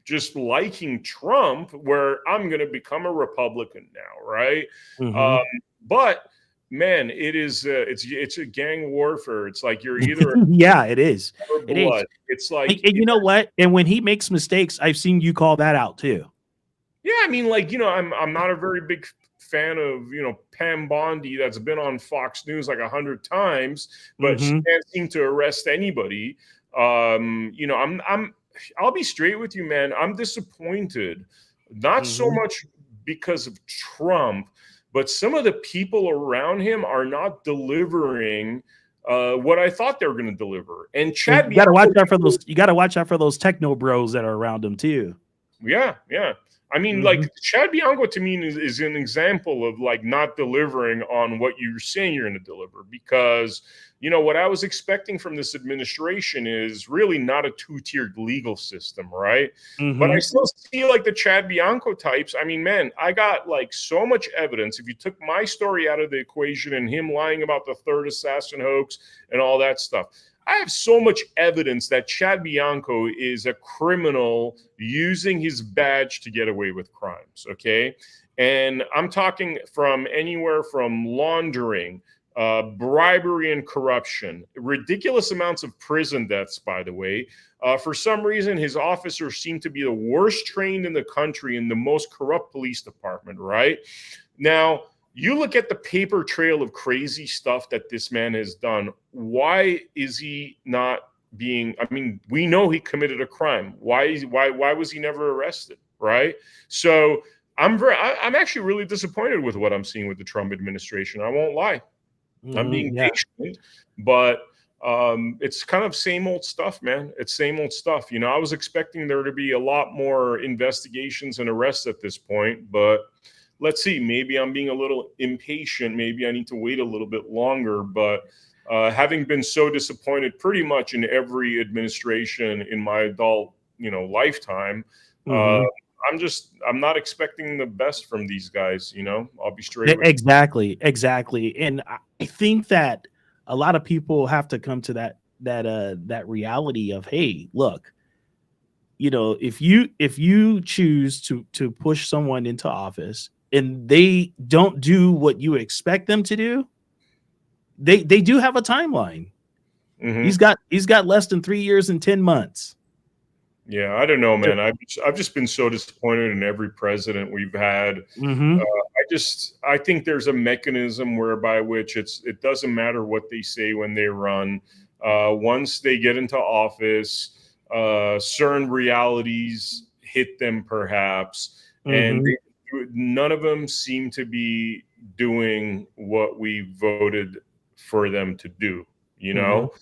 just liking Trump, where I'm going to become a Republican now, right? But man, it's a gang warfare. It's like you're either it is. It is. It's like, and you know what? And when he makes mistakes, I've seen you call that out too. Yeah, I mean, like, I'm not a very big fan of Pam Bondi, that's been on Fox News like 100 times, but she can't seem to arrest anybody. I'll be straight with you, man. I'm disappointed, not so much because of Trump, but some of the people around him are not delivering what I thought they were going to deliver. And Chad, you got to watch out for those. You got to watch out for those techno bros that are around him too. Yeah. I mean, like, Chad Bianco to me is an example of like not delivering on what you're saying you're going to deliver, because what I was expecting from this administration is really not a two-tiered legal system, right? But I still see like the Chad Bianco types. I mean, man, I got like so much evidence. If you took my story out of the equation and him lying about the third assassin hoax and all that stuff, I have so much evidence that Chad Bianco is a criminal using his badge to get away with crimes, okay? And I'm talking from anywhere from laundering, bribery and corruption, ridiculous amounts of prison deaths, by the way. For some reason, his officers seem to be the worst trained in the country in the most corrupt police department, right? Now, you look at the paper trail of crazy stuff that this man has done. Why is he not being? I mean, we know he committed a crime. Why was he never arrested? Right. So I'm actually really disappointed with what I'm seeing with the Trump administration. I won't lie. I'm being patient, but it's kind of same old stuff, man. It's same old stuff. I was expecting there to be a lot more investigations and arrests at this point, but let's see. Maybe I'm being a little impatient. Maybe I need to wait a little bit longer. But having been so disappointed pretty much in every administration in my adult, lifetime, I'm not expecting the best from these guys. I'll be straight. Exactly. And I think that a lot of people have to come to that reality of, hey, look, you know, if you choose to push someone into office and they don't do what you expect them to do, they do have a timeline. Mhm. He's got less than 3 years and 10 months. Yeah, I don't know, man. I've just been so disappointed in every president we've had. Mm-hmm. I think there's a mechanism whereby which it doesn't matter what they say when they run. Once they get into office, certain realities hit them perhaps, and none of them seem to be doing what we voted for them to do. You know,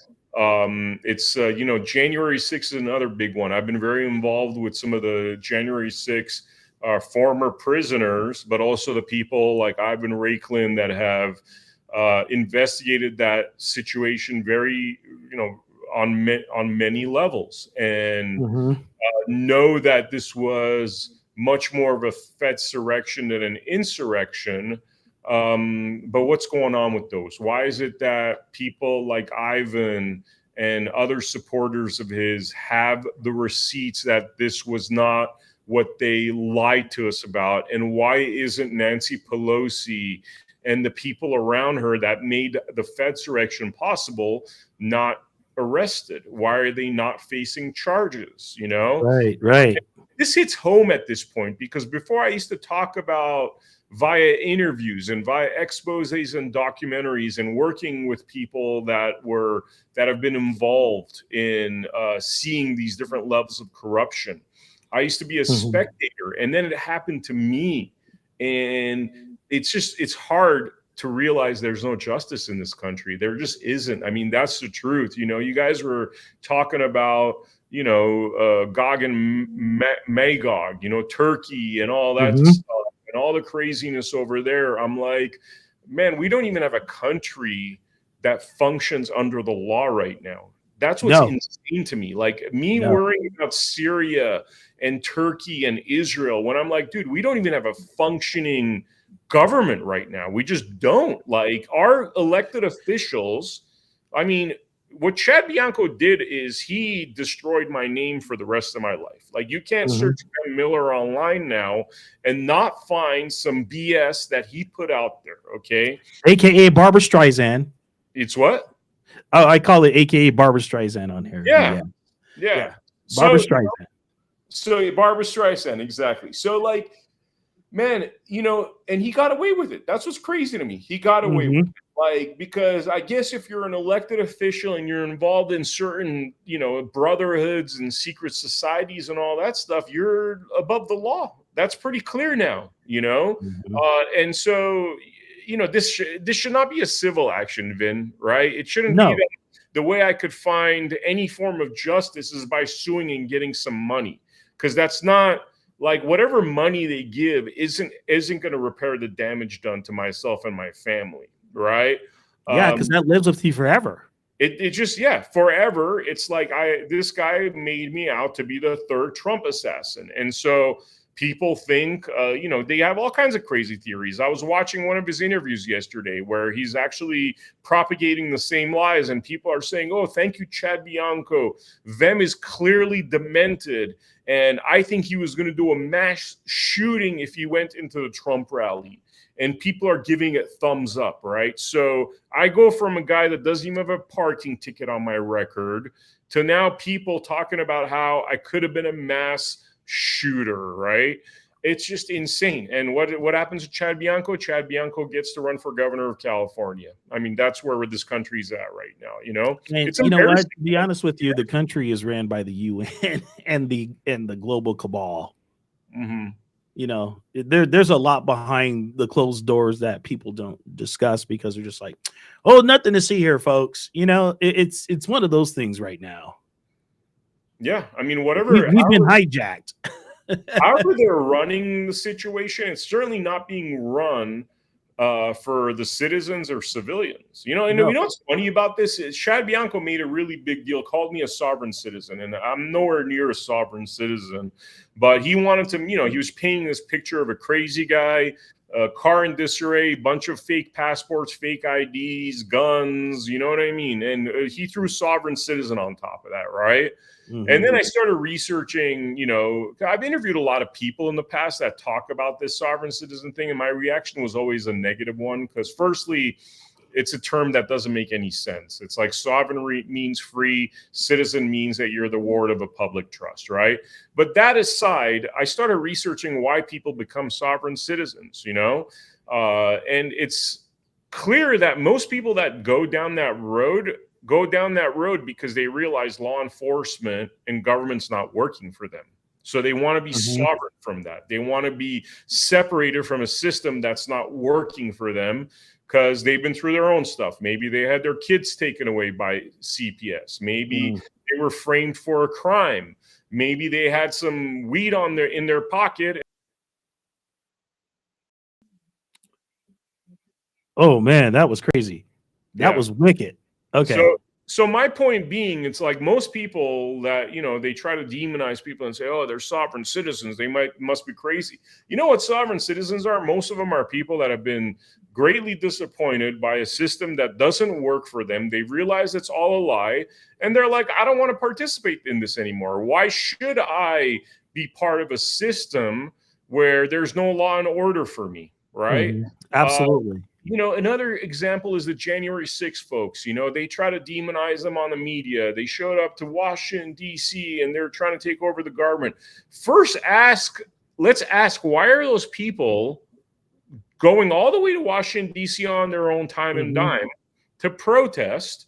it's January 6th is another big one. I've been very involved with some of the January 6th former prisoners, but also the people like Ivan Raiklin that have investigated that situation very, on many levels, and know that this was much more of a Fedsurrection than an insurrection. But what's going on with those? Why is it that people like Ivan and other supporters of his have the receipts that this was not what they lied to us about? And why isn't Nancy Pelosi and the people around her that made the Fedsurrection possible not arrested? Why are they not facing charges? Right. This hits home at this point, because before I used to talk about via interviews and via exposés and documentaries and working with people that have been involved in seeing these different levels of corruption. I used to be a spectator, and then it happened to me, and it's hard to realize there's no justice in this country. There just isn't. I mean, that's the truth. You guys were talking about Gog and Magog, Turkey and all that stuff, and all the craziness over there. I'm like, man, we don't even have a country that functions under the law right now. That's what's insane to me. Like worrying about Syria and Turkey and Israel, when I'm like, dude, we don't even have a functioning government right now. We just don't. Like, our elected officials, I mean, what Chad Bianco did is he destroyed my name for the rest of my life. Like, you can't search Vem Miller online now and not find some BS that he put out there, okay? AKA Barbara Streisand. It's what? Oh, I call it AKA Barbara Streisand on here. Yeah. Barbara Streisand. So Barbara Streisand, exactly. So, like, man, and he got away with it. That's what's crazy to me. He got away with it. Like, because I guess if you're an elected official and you're involved in certain, brotherhoods and secret societies and all that stuff, you're above the law. That's pretty clear now, and so, this should not be a civil action, Vin, right? It shouldn't be that the way I could find any form of justice is by suing and getting some money, because that's not, like, whatever money they give isn't going to repair the damage done to myself and my family, right? Yeah, because that lives with you forever. It just, forever. It's like this guy made me out to be the third Trump assassin, and so people think, they have all kinds of crazy theories. I was watching one of his interviews yesterday where he's actually propagating the same lies, and people are saying, oh, thank you, Chad Bianco. Vem is clearly demented, and I think he was going to do a mass shooting if he went into the Trump rally. And people are giving it thumbs up, right? So I go from a guy that doesn't even have a parking ticket on my record to now people talking about how I could have been a mass shooter, right? It's just insane. And what happens to Chad Bianco? Chad Bianco gets to run for governor of California. I mean, that's where this country's at right now, And it's what? To be honest with you, the country is ran by the UN and the global cabal. There's a lot behind the closed doors that people don't discuss, because they're just like, oh, nothing to see here, folks. It's one of those things right now. Yeah, I mean, whatever. We've been hijacked. However they're running the situation, it's certainly not being run for the citizens or civilians. And what's funny about this is Chad Bianco made a really big deal, called me a sovereign citizen, and I'm nowhere near a sovereign citizen. But he wanted to, he was painting this picture of a crazy guy car in disarray, bunch of fake passports, fake IDs, guns, you know what I mean? And he threw sovereign citizen on top of that, right? And then I started researching, you know, I've interviewed a lot of people in the past that talk about this sovereign citizen thing, and my reaction was always a negative one, because firstly, it's a term that doesn't make any sense. It's like sovereign means free, citizen means that you're the ward of a public trust, right? But that aside, I started researching why people become sovereign citizens, you know? And it's clear that most people that go down that road because they realize law enforcement and government's not working for them. So they want to be sovereign from that. They want to be separated from a system that's not working for them, because they've been through their own stuff. Maybe they had their kids taken away by CPS. Maybe they were framed for a crime. Maybe they had some weed in their pocket. Oh man, that was crazy. That was wicked. Okay. So my point being, it's like most people that, you know, they try to demonize people and say, oh, they're sovereign citizens, they must be crazy. You know what sovereign citizens are? Most of them are people that have been greatly disappointed by a system that doesn't work for them. They realize it's all a lie, and they're like, I don't want to participate in this anymore. Why should I be part of a system where there's no law and order for me, right? Absolutely. You know, another example is the January 6th folks. You know, they try to demonize them on the media. They showed up to Washington, D.C., and they're trying to take over the government. Let's ask, why are those people going all the way to Washington, D.C. on their own time and dime to protest?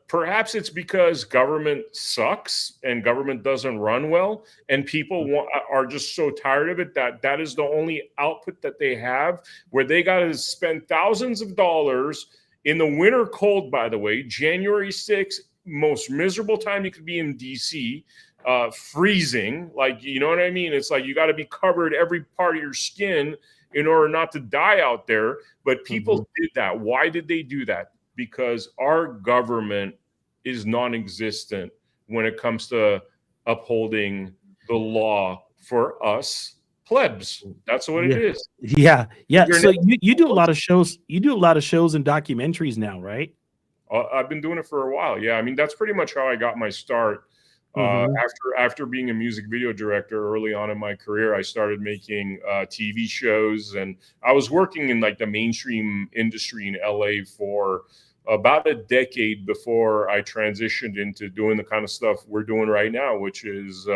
Perhaps it's because government sucks and government doesn't run well, and people are just so tired of it that is the only output that they have, where they got to spend thousands of dollars in the winter cold. By the way, January 6th, most miserable time you could be in DC, freezing. Like, you know what I mean? It's like you got to be covered every part of your skin in order not to die out there. But people did that. Why did they do that? Because our government is non-existent when it comes to upholding the law for us plebs. That's what it is. Yeah. So you do a lot of shows. You do a lot of shows and documentaries now, right? I've been doing it for a while. Yeah, I mean, that's pretty much how I got my start. After being a music video director early on in my career, I started making TV shows, and I was working in like the mainstream industry in LA for about a decade before I transitioned into doing the kind of stuff we're doing right now, which is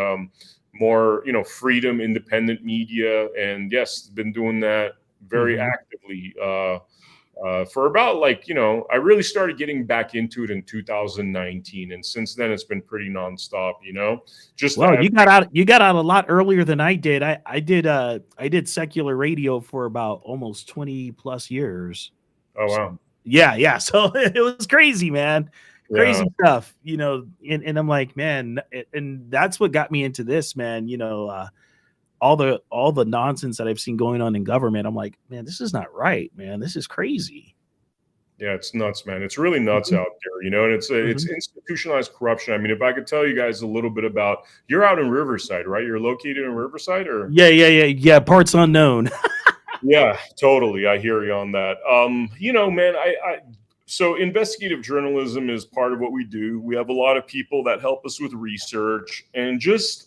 more, you know, freedom, independent media. And yes, been doing that very actively for about, like, you know, I really started getting back into it in 2019, and since then it's been pretty nonstop, you know. You got out a lot earlier than I did. I did secular radio for about almost 20 plus years. Oh wow. Yeah. So it was crazy, man. Crazy stuff, you know. And I'm like, man, and that's what got me into this, man. You know, all the nonsense that I've seen going on in government. I'm like, man, this is not right, man. This is crazy. Yeah, it's nuts, man. It's really nuts out there, you know, and it's institutionalized corruption. I mean, if I could tell you guys a little bit about, you're out in Riverside, right? You're located in Riverside, or? Yeah. Parts unknown. Yeah, totally. I hear you on that. You know, man, so investigative journalism is part of what we do. We have a lot of people that help us with research and just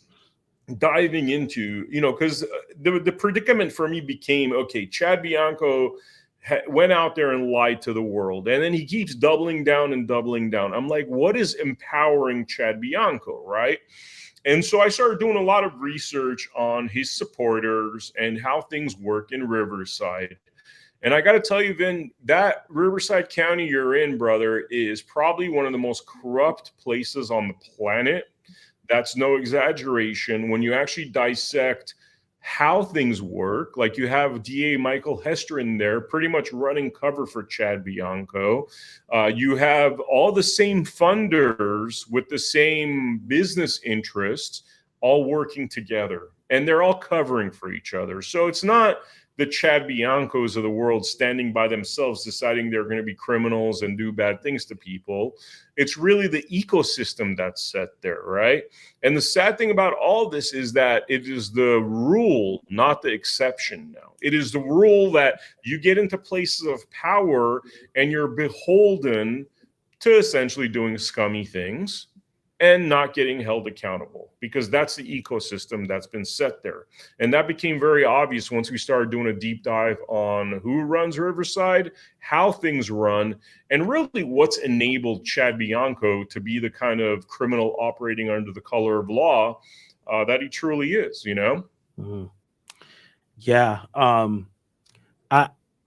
diving into, you know, because the predicament for me became, okay, Chad Bianco went out there and lied to the world, and then he keeps doubling down and doubling down. I'm like, what is empowering Chad Bianco, right? And so I started doing a lot of research on his supporters and how things work in Riverside. And I got to tell you, Vin, that Riverside County you're in, brother, is probably one of the most corrupt places on the planet. That's no exaggeration. When you actually dissect how things work, like you have DA Michael Hester in there pretty much running cover for Chad Bianco. You have all the same funders with the same business interests all working together, and they're all covering for each other. So it's not the Chad Biancos of the world standing by themselves, deciding they're going to be criminals and do bad things to people. It's really the ecosystem that's set there, right? And the sad thing about all this is that it is the rule, not the exception now. It is the rule that you get into places of power and you're beholden to essentially doing scummy things and not getting held accountable, because that's the ecosystem that's been set there. And that became very obvious once we started doing a deep dive on who runs Riverside, how things run, and really what's enabled Chad Bianco to be the kind of criminal operating under the color of law that he truly is, you know? Mm-hmm. Yeah.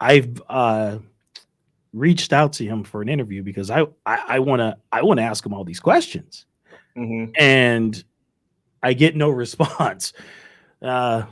I've reached out to him for an interview because I want to ask him all these questions. Mm-hmm. And I get no response. But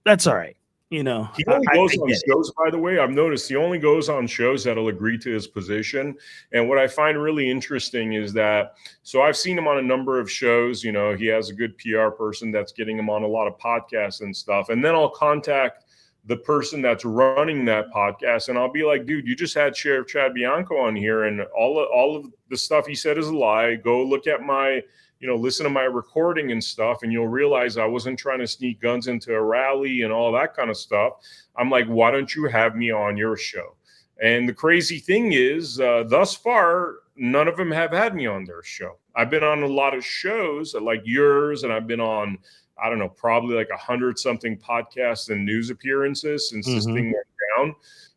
that's all right. You know, he only goes on shows, by the way. I've noticed he only goes on shows that'll agree to his position. And what I find really interesting is that, so I've seen him on a number of shows. You know, he has a good PR person that's getting him on a lot of podcasts and stuff. And then I'll contact the person that's running that podcast, and I'll be like, dude, you just had Sheriff Chad Bianco on here, and all of the stuff he said is a lie. Go look at my, you know, listen to my recording and stuff, and you'll realize I wasn't trying to sneak guns into a rally and all that kind of stuff. I'm like, why don't you have me on your show? And the crazy thing is, thus far, none of them have had me on their show. I've been on a lot of shows like yours, and I've been on, I don't know, probably like 100-something podcasts and news appearances since this thing went down.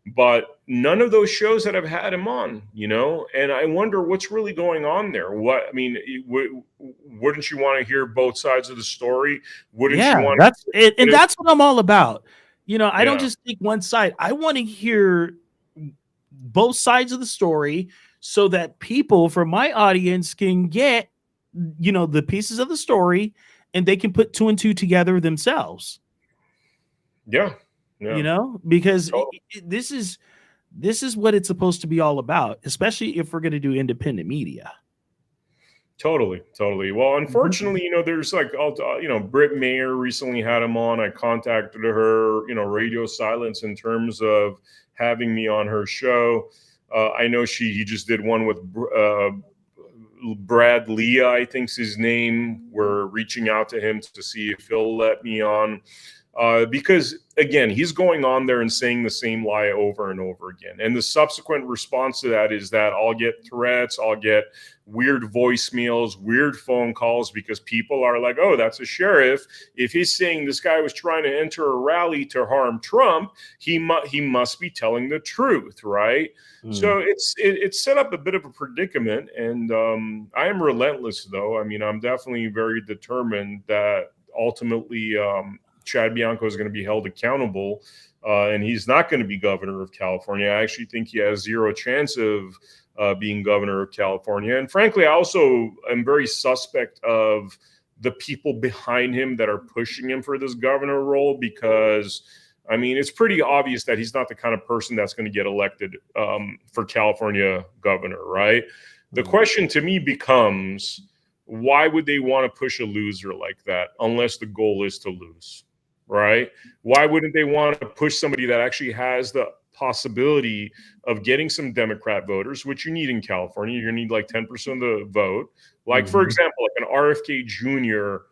But none of those shows that I've had him on, you know, and I wonder what's really going on there. What, I mean, wouldn't you want to hear both sides of the story? Wouldn't you want that's it? And that's what I'm all about. You know, I don't just take one side. I want to hear both sides of the story so that people from my audience can get, you know, the pieces of the story, and they can put 2 and 2 together themselves. Yeah. You know, because this is what it's supposed to be all about, especially if we're going to do independent media. Totally. Well, unfortunately, you know, there's like, you know, Britt Mayer recently had him on. I contacted her, you know, radio silence in terms of having me on her show. I know he just did one with Brad Leah, I think's his name. We're reaching out to him to see if he'll let me on. Because again, he's going on there and saying the same lie over and over again. And the subsequent response to that is that I'll get threats, I'll get weird voicemails, weird phone calls, because people are like, oh, that's a sheriff. If he's saying this guy was trying to enter a rally to harm Trump, he must be telling the truth, right? So it's set up a bit of a predicament. And I am relentless, though. I mean, I'm definitely very determined that ultimately Chad Bianco is going to be held accountable, and he's not going to be governor of California. I actually think he has zero chance of being governor of California. And frankly, I also am very suspect of the people behind him that are pushing him for this governor role, because, I mean, it's pretty obvious that he's not the kind of person that's going to get elected for California governor, right? The question to me becomes, why would they want to push a loser like that unless the goal is to lose? Right? Why wouldn't they want to push somebody that actually has the possibility of getting some Democrat voters, which you need in California? You're going to need like 10% of the vote. Like, for example, like an RFK Jr.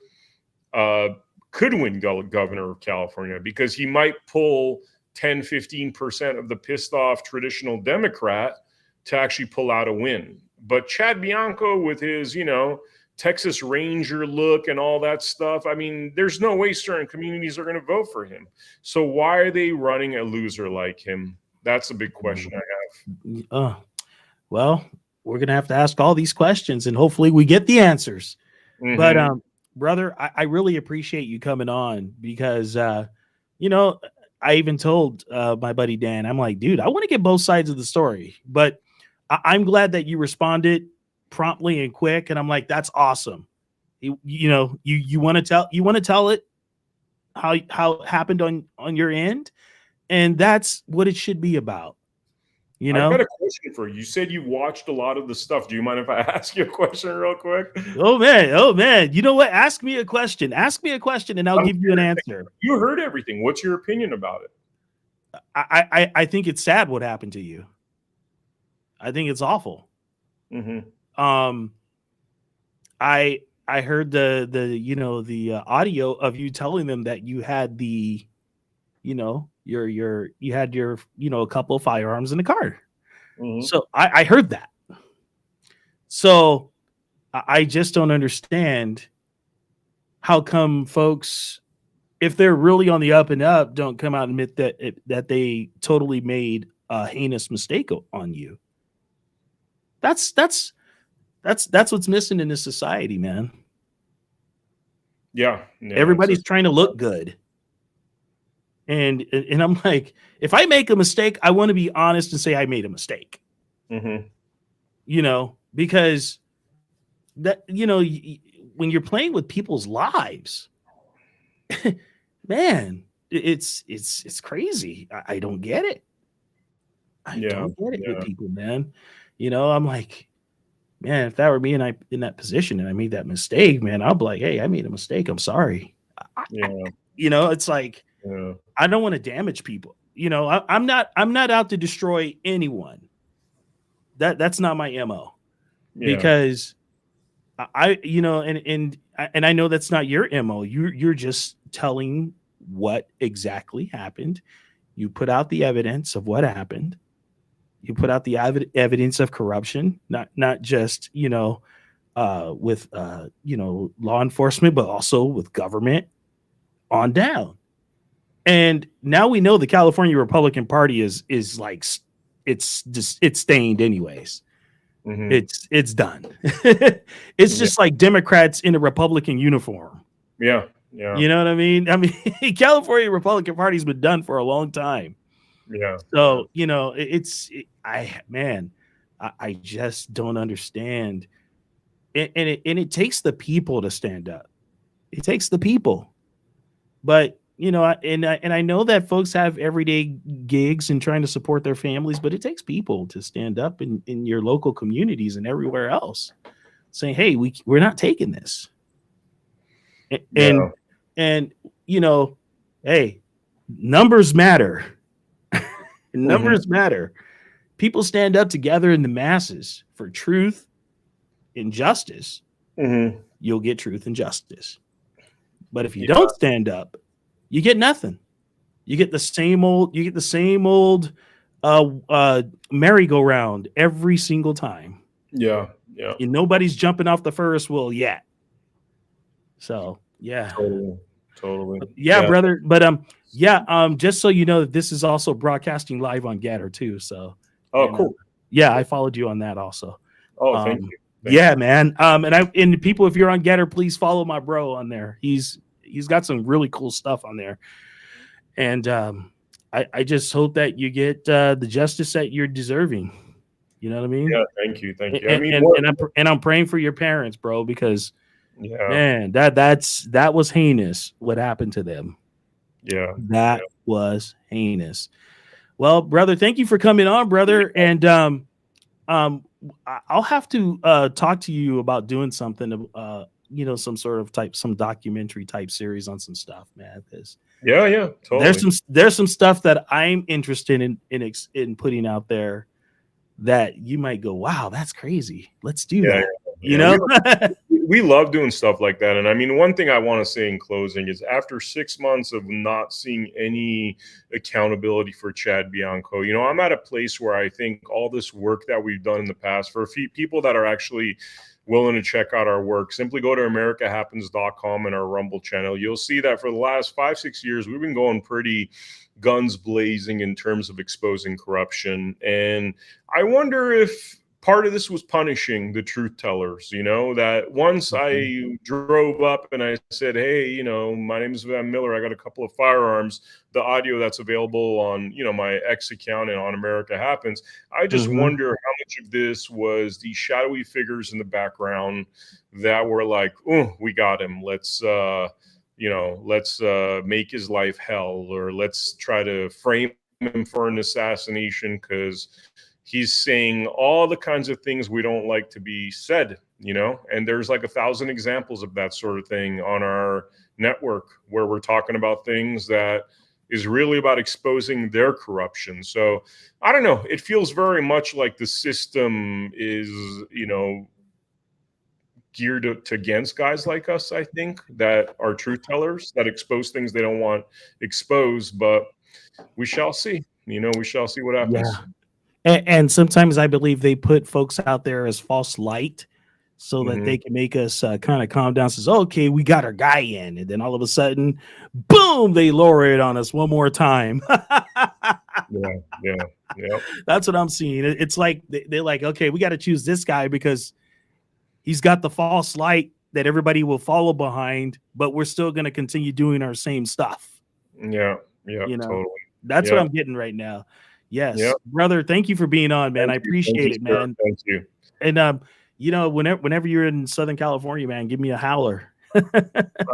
Could win governor of California because he might pull 10, 15% of the pissed off traditional Democrat to actually pull out a win. But Chad Bianco with his, you know, Texas Ranger look and all that stuff, I mean, there's no way certain communities are going to vote for him. So why are they running a loser like him? That's a big question I have. Well, we're going to have to ask all these questions, and hopefully we get the answers. But brother, I really appreciate you coming on, because you know, I even told my buddy Dan, I'm like, dude, I want to get both sides of the story, but I'm glad that you responded promptly and quick, and I'm like, that's awesome. You know, you want to tell it how it happened on your end, and that's what it should be about. You I've know? got a question for you. You said you watched a lot of the stuff. Do you mind if I ask you a question real quick? Oh man. You know what? Ask me a question. Ask me a question and I'll give you an answer. You heard everything. What's your opinion about it? I think it's sad what happened to you. I think it's awful. Mm-hmm. I heard the audio of you telling them that you had you had a couple of firearms in the car. Mm-hmm. So I heard that. So I just don't understand how come folks, if they're really on the up and up, don't come out and admit that they totally made a heinous mistake on you. That's what's missing in this society, man. Yeah. Everybody's trying to look good. And I'm like, if I make a mistake, I want to be honest and say I made a mistake. Mm-hmm. Because that, when you're playing with people's lives, man, it's crazy. I don't get it. I don't get it with people, man. I'm like, man, if that were me and I in that position and I made that mistake, man, I'll be like, hey, I made a mistake. I'm sorry. It's like, I don't want to damage people. I'm not out to destroy anyone. That's not my MO. Because I know that's not your MO. You're just telling what exactly happened. You put out the evidence of what happened. You put out the evidence of corruption, not just with law enforcement, but also with government on down. And now we know the California Republican Party is like it's stained anyways. Mm-hmm. It's done. It's just like Democrats in a Republican uniform. Yeah. You know what I mean? California Republican Party's been done for a long time. Yeah. So, I just don't understand. And it takes the people to stand up. It takes the people. But, I know that folks have everyday gigs and trying to support their families, but it takes people to stand up in your local communities and everywhere else saying, hey, we're not taking this. And hey, numbers matter. Numbers matter. People stand up together in the masses for truth and justice. Mm-hmm. You'll get truth and justice. But if you don't stand up, you get nothing. You get the same old merry-go-round every single time. Yeah. And nobody's jumping off the Ferris wheel yet. So yeah. Totally. Brother. But just so you know that this is also broadcasting live on Gator too. So cool. I followed you on that also. Oh, thank you. Man. And people, if you're on Gator, please follow my bro on there. He's got some really cool stuff on there. And I just hope that you get the justice that you're deserving. You know what I mean? Yeah, thank you. And I'm praying for your parents, bro, because man, that was heinous what happened to them. Yeah. That was heinous. Well, brother, thank you for coming on, brother. And I'll have to talk to you about doing something, some documentary type series on some stuff, man. Totally. There's some stuff that I'm interested in putting out there that you might go, wow, that's crazy. Let's do that. We love doing stuff like that. And I mean, one thing I want to say in closing is after 6 months of not seeing any accountability for Chad Bianco, I'm at a place where I think all this work that we've done in the past, for a few people that are actually willing to check out our work, simply go to americahappens.com and our Rumble channel. You'll see that for the last 5-6 years, we've been going pretty guns blazing in terms of exposing corruption. And I wonder if part of this was punishing the truth tellers, that once I drove up and I said, hey, my name is Vem Miller, I got a couple of firearms, the audio that's available on, my X account and on America Happens, I just wonder how much of this was these shadowy figures in the background that were like, oh, we got him. Let's make his life hell, or let's try to frame him for an assassination because he's saying all the kinds of things we don't like to be said, and there's like 1,000 examples of that sort of thing on our network where we're talking about things that is really about exposing their corruption. So I don't know, it feels very much like the system is, geared to against guys like us, I think, that are truth tellers, that expose things they don't want exposed. But we shall see. We shall see what happens. Yeah. And sometimes I believe they put folks out there as false light so that they can make us kind of calm down. Says, okay, we got our guy in. And then all of a sudden, boom, they lower it on us one more time. Yeah. That's what I'm seeing. It's like they're like, okay, we got to choose this guy because he's got the false light that everybody will follow behind, but we're still going to continue doing our same stuff. Yeah, totally. That's what I'm getting right now. Yes, brother. Thank you for being on, man. I appreciate it, man. Thank you. And whenever you're in Southern California, man, give me a holler. I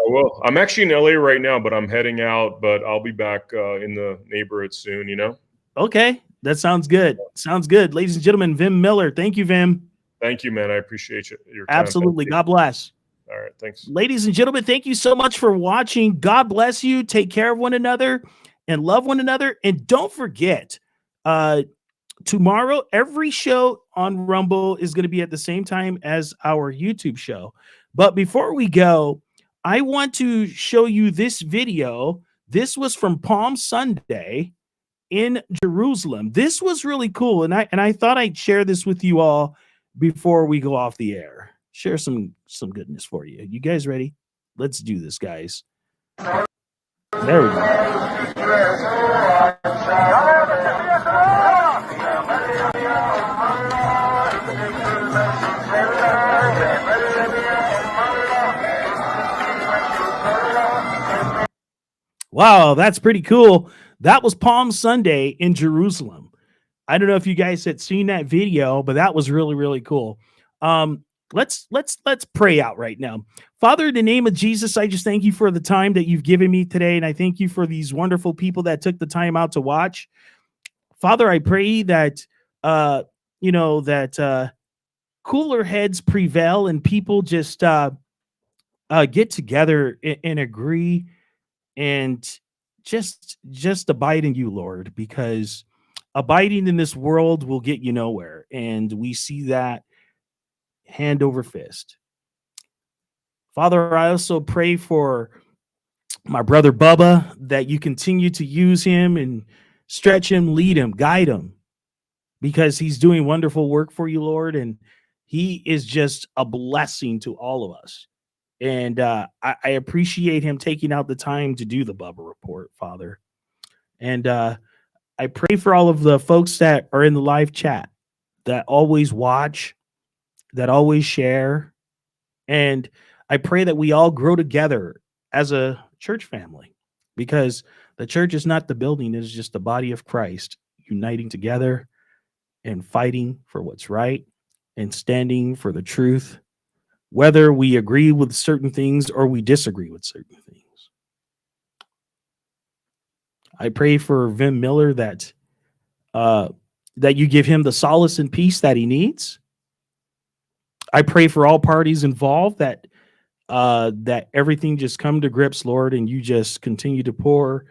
will. I'm actually in LA right now, but I'm heading out. But I'll be back in the neighborhood soon. Okay, that sounds good. Sounds good, ladies and gentlemen. Vem Miller. Thank you, Vem. Thank you, man. I appreciate your time. Absolutely. God bless. All right. Thanks. Ladies and gentlemen, thank you so much for watching. God bless you. Take care of one another and love one another. And don't forget, tomorrow, every show on Rumble is going to be at the same time as our YouTube show. But before we go, I want to show you this video. This was from Palm Sunday in Jerusalem. This was really cool. And I thought I'd share this with you all before we go off the air. Share some goodness for you. You guys ready? Let's do this, guys. There we go. Wow, that's pretty cool. That was Palm Sunday in Jerusalem. I don't know if you guys had seen that video, but that was really, really cool. Let's pray out right now. Father, in the name of Jesus, I just thank you for the time that you've given me today. And I thank you for these wonderful people that took the time out to watch. Father, I pray that, cooler heads prevail and people just get together and agree and just abide in you, Lord, because abiding in this world will get you nowhere. And we see that hand over fist. Father, I also pray for my brother Bubba, that you continue to use him and stretch him, lead him, guide him, because he's doing wonderful work for you, Lord. And he is just a blessing to all of us. And I appreciate him taking out the time to do the Bubba Report, Father. And I pray for all of the folks that are in the live chat, that always watch, that always share. And I pray that we all grow together as a church family, because the church is not the building, it's just the body of Christ uniting together and fighting for what's right and standing for the truth, whether we agree with certain things or we disagree with certain things. I pray for Vem Miller that you give him the solace and peace that he needs. I pray for all parties involved that everything just come to grips, Lord, and you just continue to pour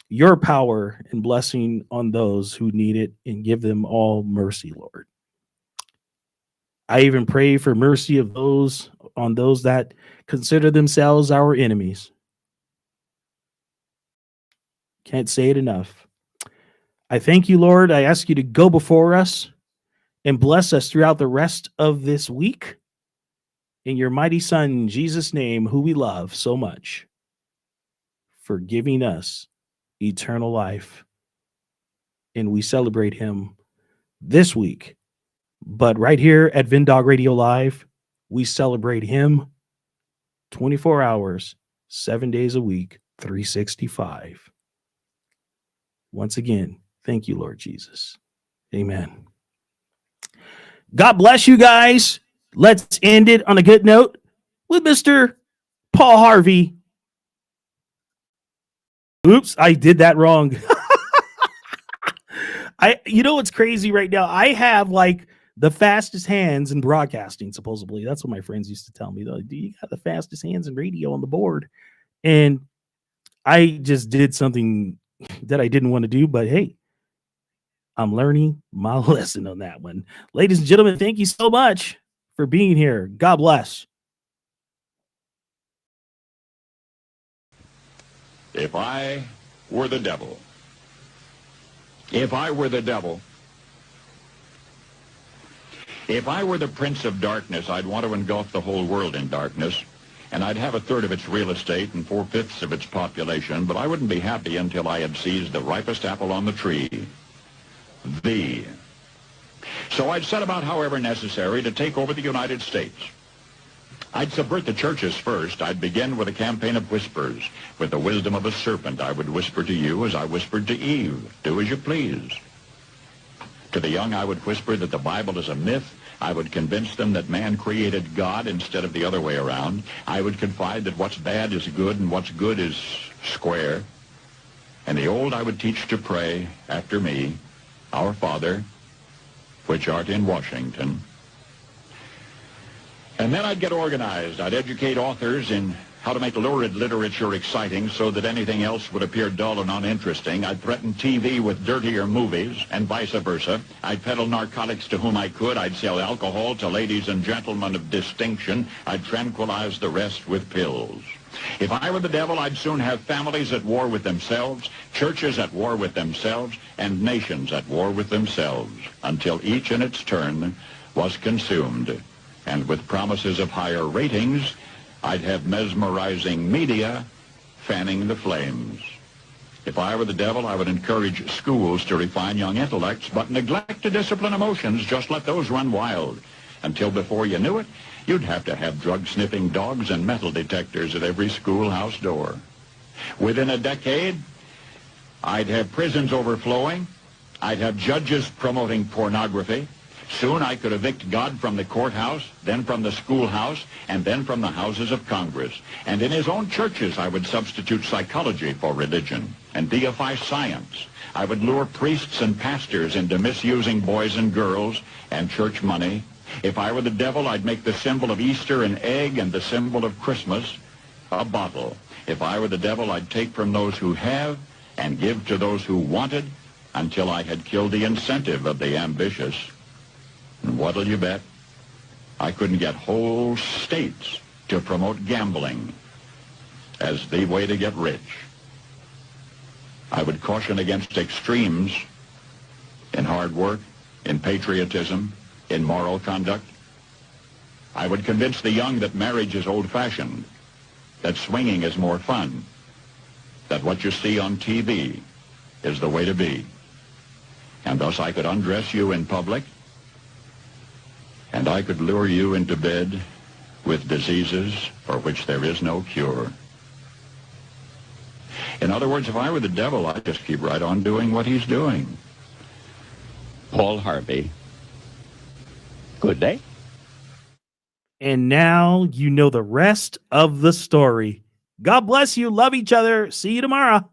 your power and blessing on those who need it and give them all mercy, Lord. I even pray for mercy on those that consider themselves our enemies. Can't say it enough. I thank you, Lord. I ask you to go before us and bless us throughout the rest of this week. In your mighty Son, Jesus' name, who we love so much, for giving us eternal life. And we celebrate him this week. But right here at Vem Dog Radio Live, we celebrate him 24 hours, 7 days a week, 365. Once again, thank you, Lord Jesus. Amen. God bless you guys. Let's end it on a good note with Mr. Paul Harvey. Oops, I did that wrong. You know what's crazy right now? I have like the fastest hands in broadcasting, supposedly. That's what my friends used to tell me. Though, you got the fastest hands in radio on the board. And I just did something that I didn't want to do, but hey, I'm learning my lesson on that one. Ladies and gentlemen, thank you so much for being here. God bless. If I were the devil, if I were the devil, if I were the prince of darkness, I'd want to engulf the whole world in darkness, and I'd have a third of its real estate and 4/5 of its population, but I wouldn't be happy until I had seized the ripest apple on the tree, thee. So I'd set about, however necessary, to take over the United States. I'd subvert the churches first. I'd begin with a campaign of whispers. With the wisdom of a serpent, I would whisper to you as I whispered to Eve, do as you please. To the young, I would whisper that the Bible is a myth. I would convince them that man created God instead of the other way around. I would confide that what's bad is good and what's good is square. And the old I would teach to pray after me, Our Father, which art in Washington. And then I'd get organized. I'd educate authors in how to make lurid literature exciting so that anything else would appear dull and uninteresting. I'd threaten TV with dirtier movies and vice versa. I'd peddle narcotics to whom I could. I'd sell alcohol to ladies and gentlemen of distinction. I'd tranquilize the rest with pills. If I were the devil, I'd soon have families at war with themselves, churches at war with themselves, and nations at war with themselves, until each in its turn was consumed. And with promises of higher ratings, I'd have mesmerizing media fanning the flames. If I were the devil, I would encourage schools to refine young intellects, but neglect to discipline emotions. Just let those run wild. Until before you knew it, you'd have to have drug-sniffing dogs and metal detectors at every schoolhouse door. Within a decade, I'd have prisons overflowing. I'd have judges promoting pornography. Soon I could evict God from the courthouse, then from the schoolhouse, and then from the houses of Congress. And in his own churches, I would substitute psychology for religion and deify science. I would lure priests and pastors into misusing boys and girls and church money. If I were the devil, I'd make the symbol of Easter an egg and the symbol of Christmas a bottle. If I were the devil, I'd take from those who have and give to those who wanted until I had killed the incentive of the ambitious. And what'll you bet? I couldn't get whole states to promote gambling as the way to get rich. I would caution against extremes in hard work, in patriotism, in moral conduct. I would convince the young that marriage is old-fashioned, that swinging is more fun, that what you see on TV is the way to be. And thus I could undress you in public, and I could lure you into bed with diseases for which there is no cure. In other words, if I were the devil, I'd just keep right on doing what he's doing. Paul Harvey. Good day. And now you know the rest of the story. God bless you. Love each other. See you tomorrow.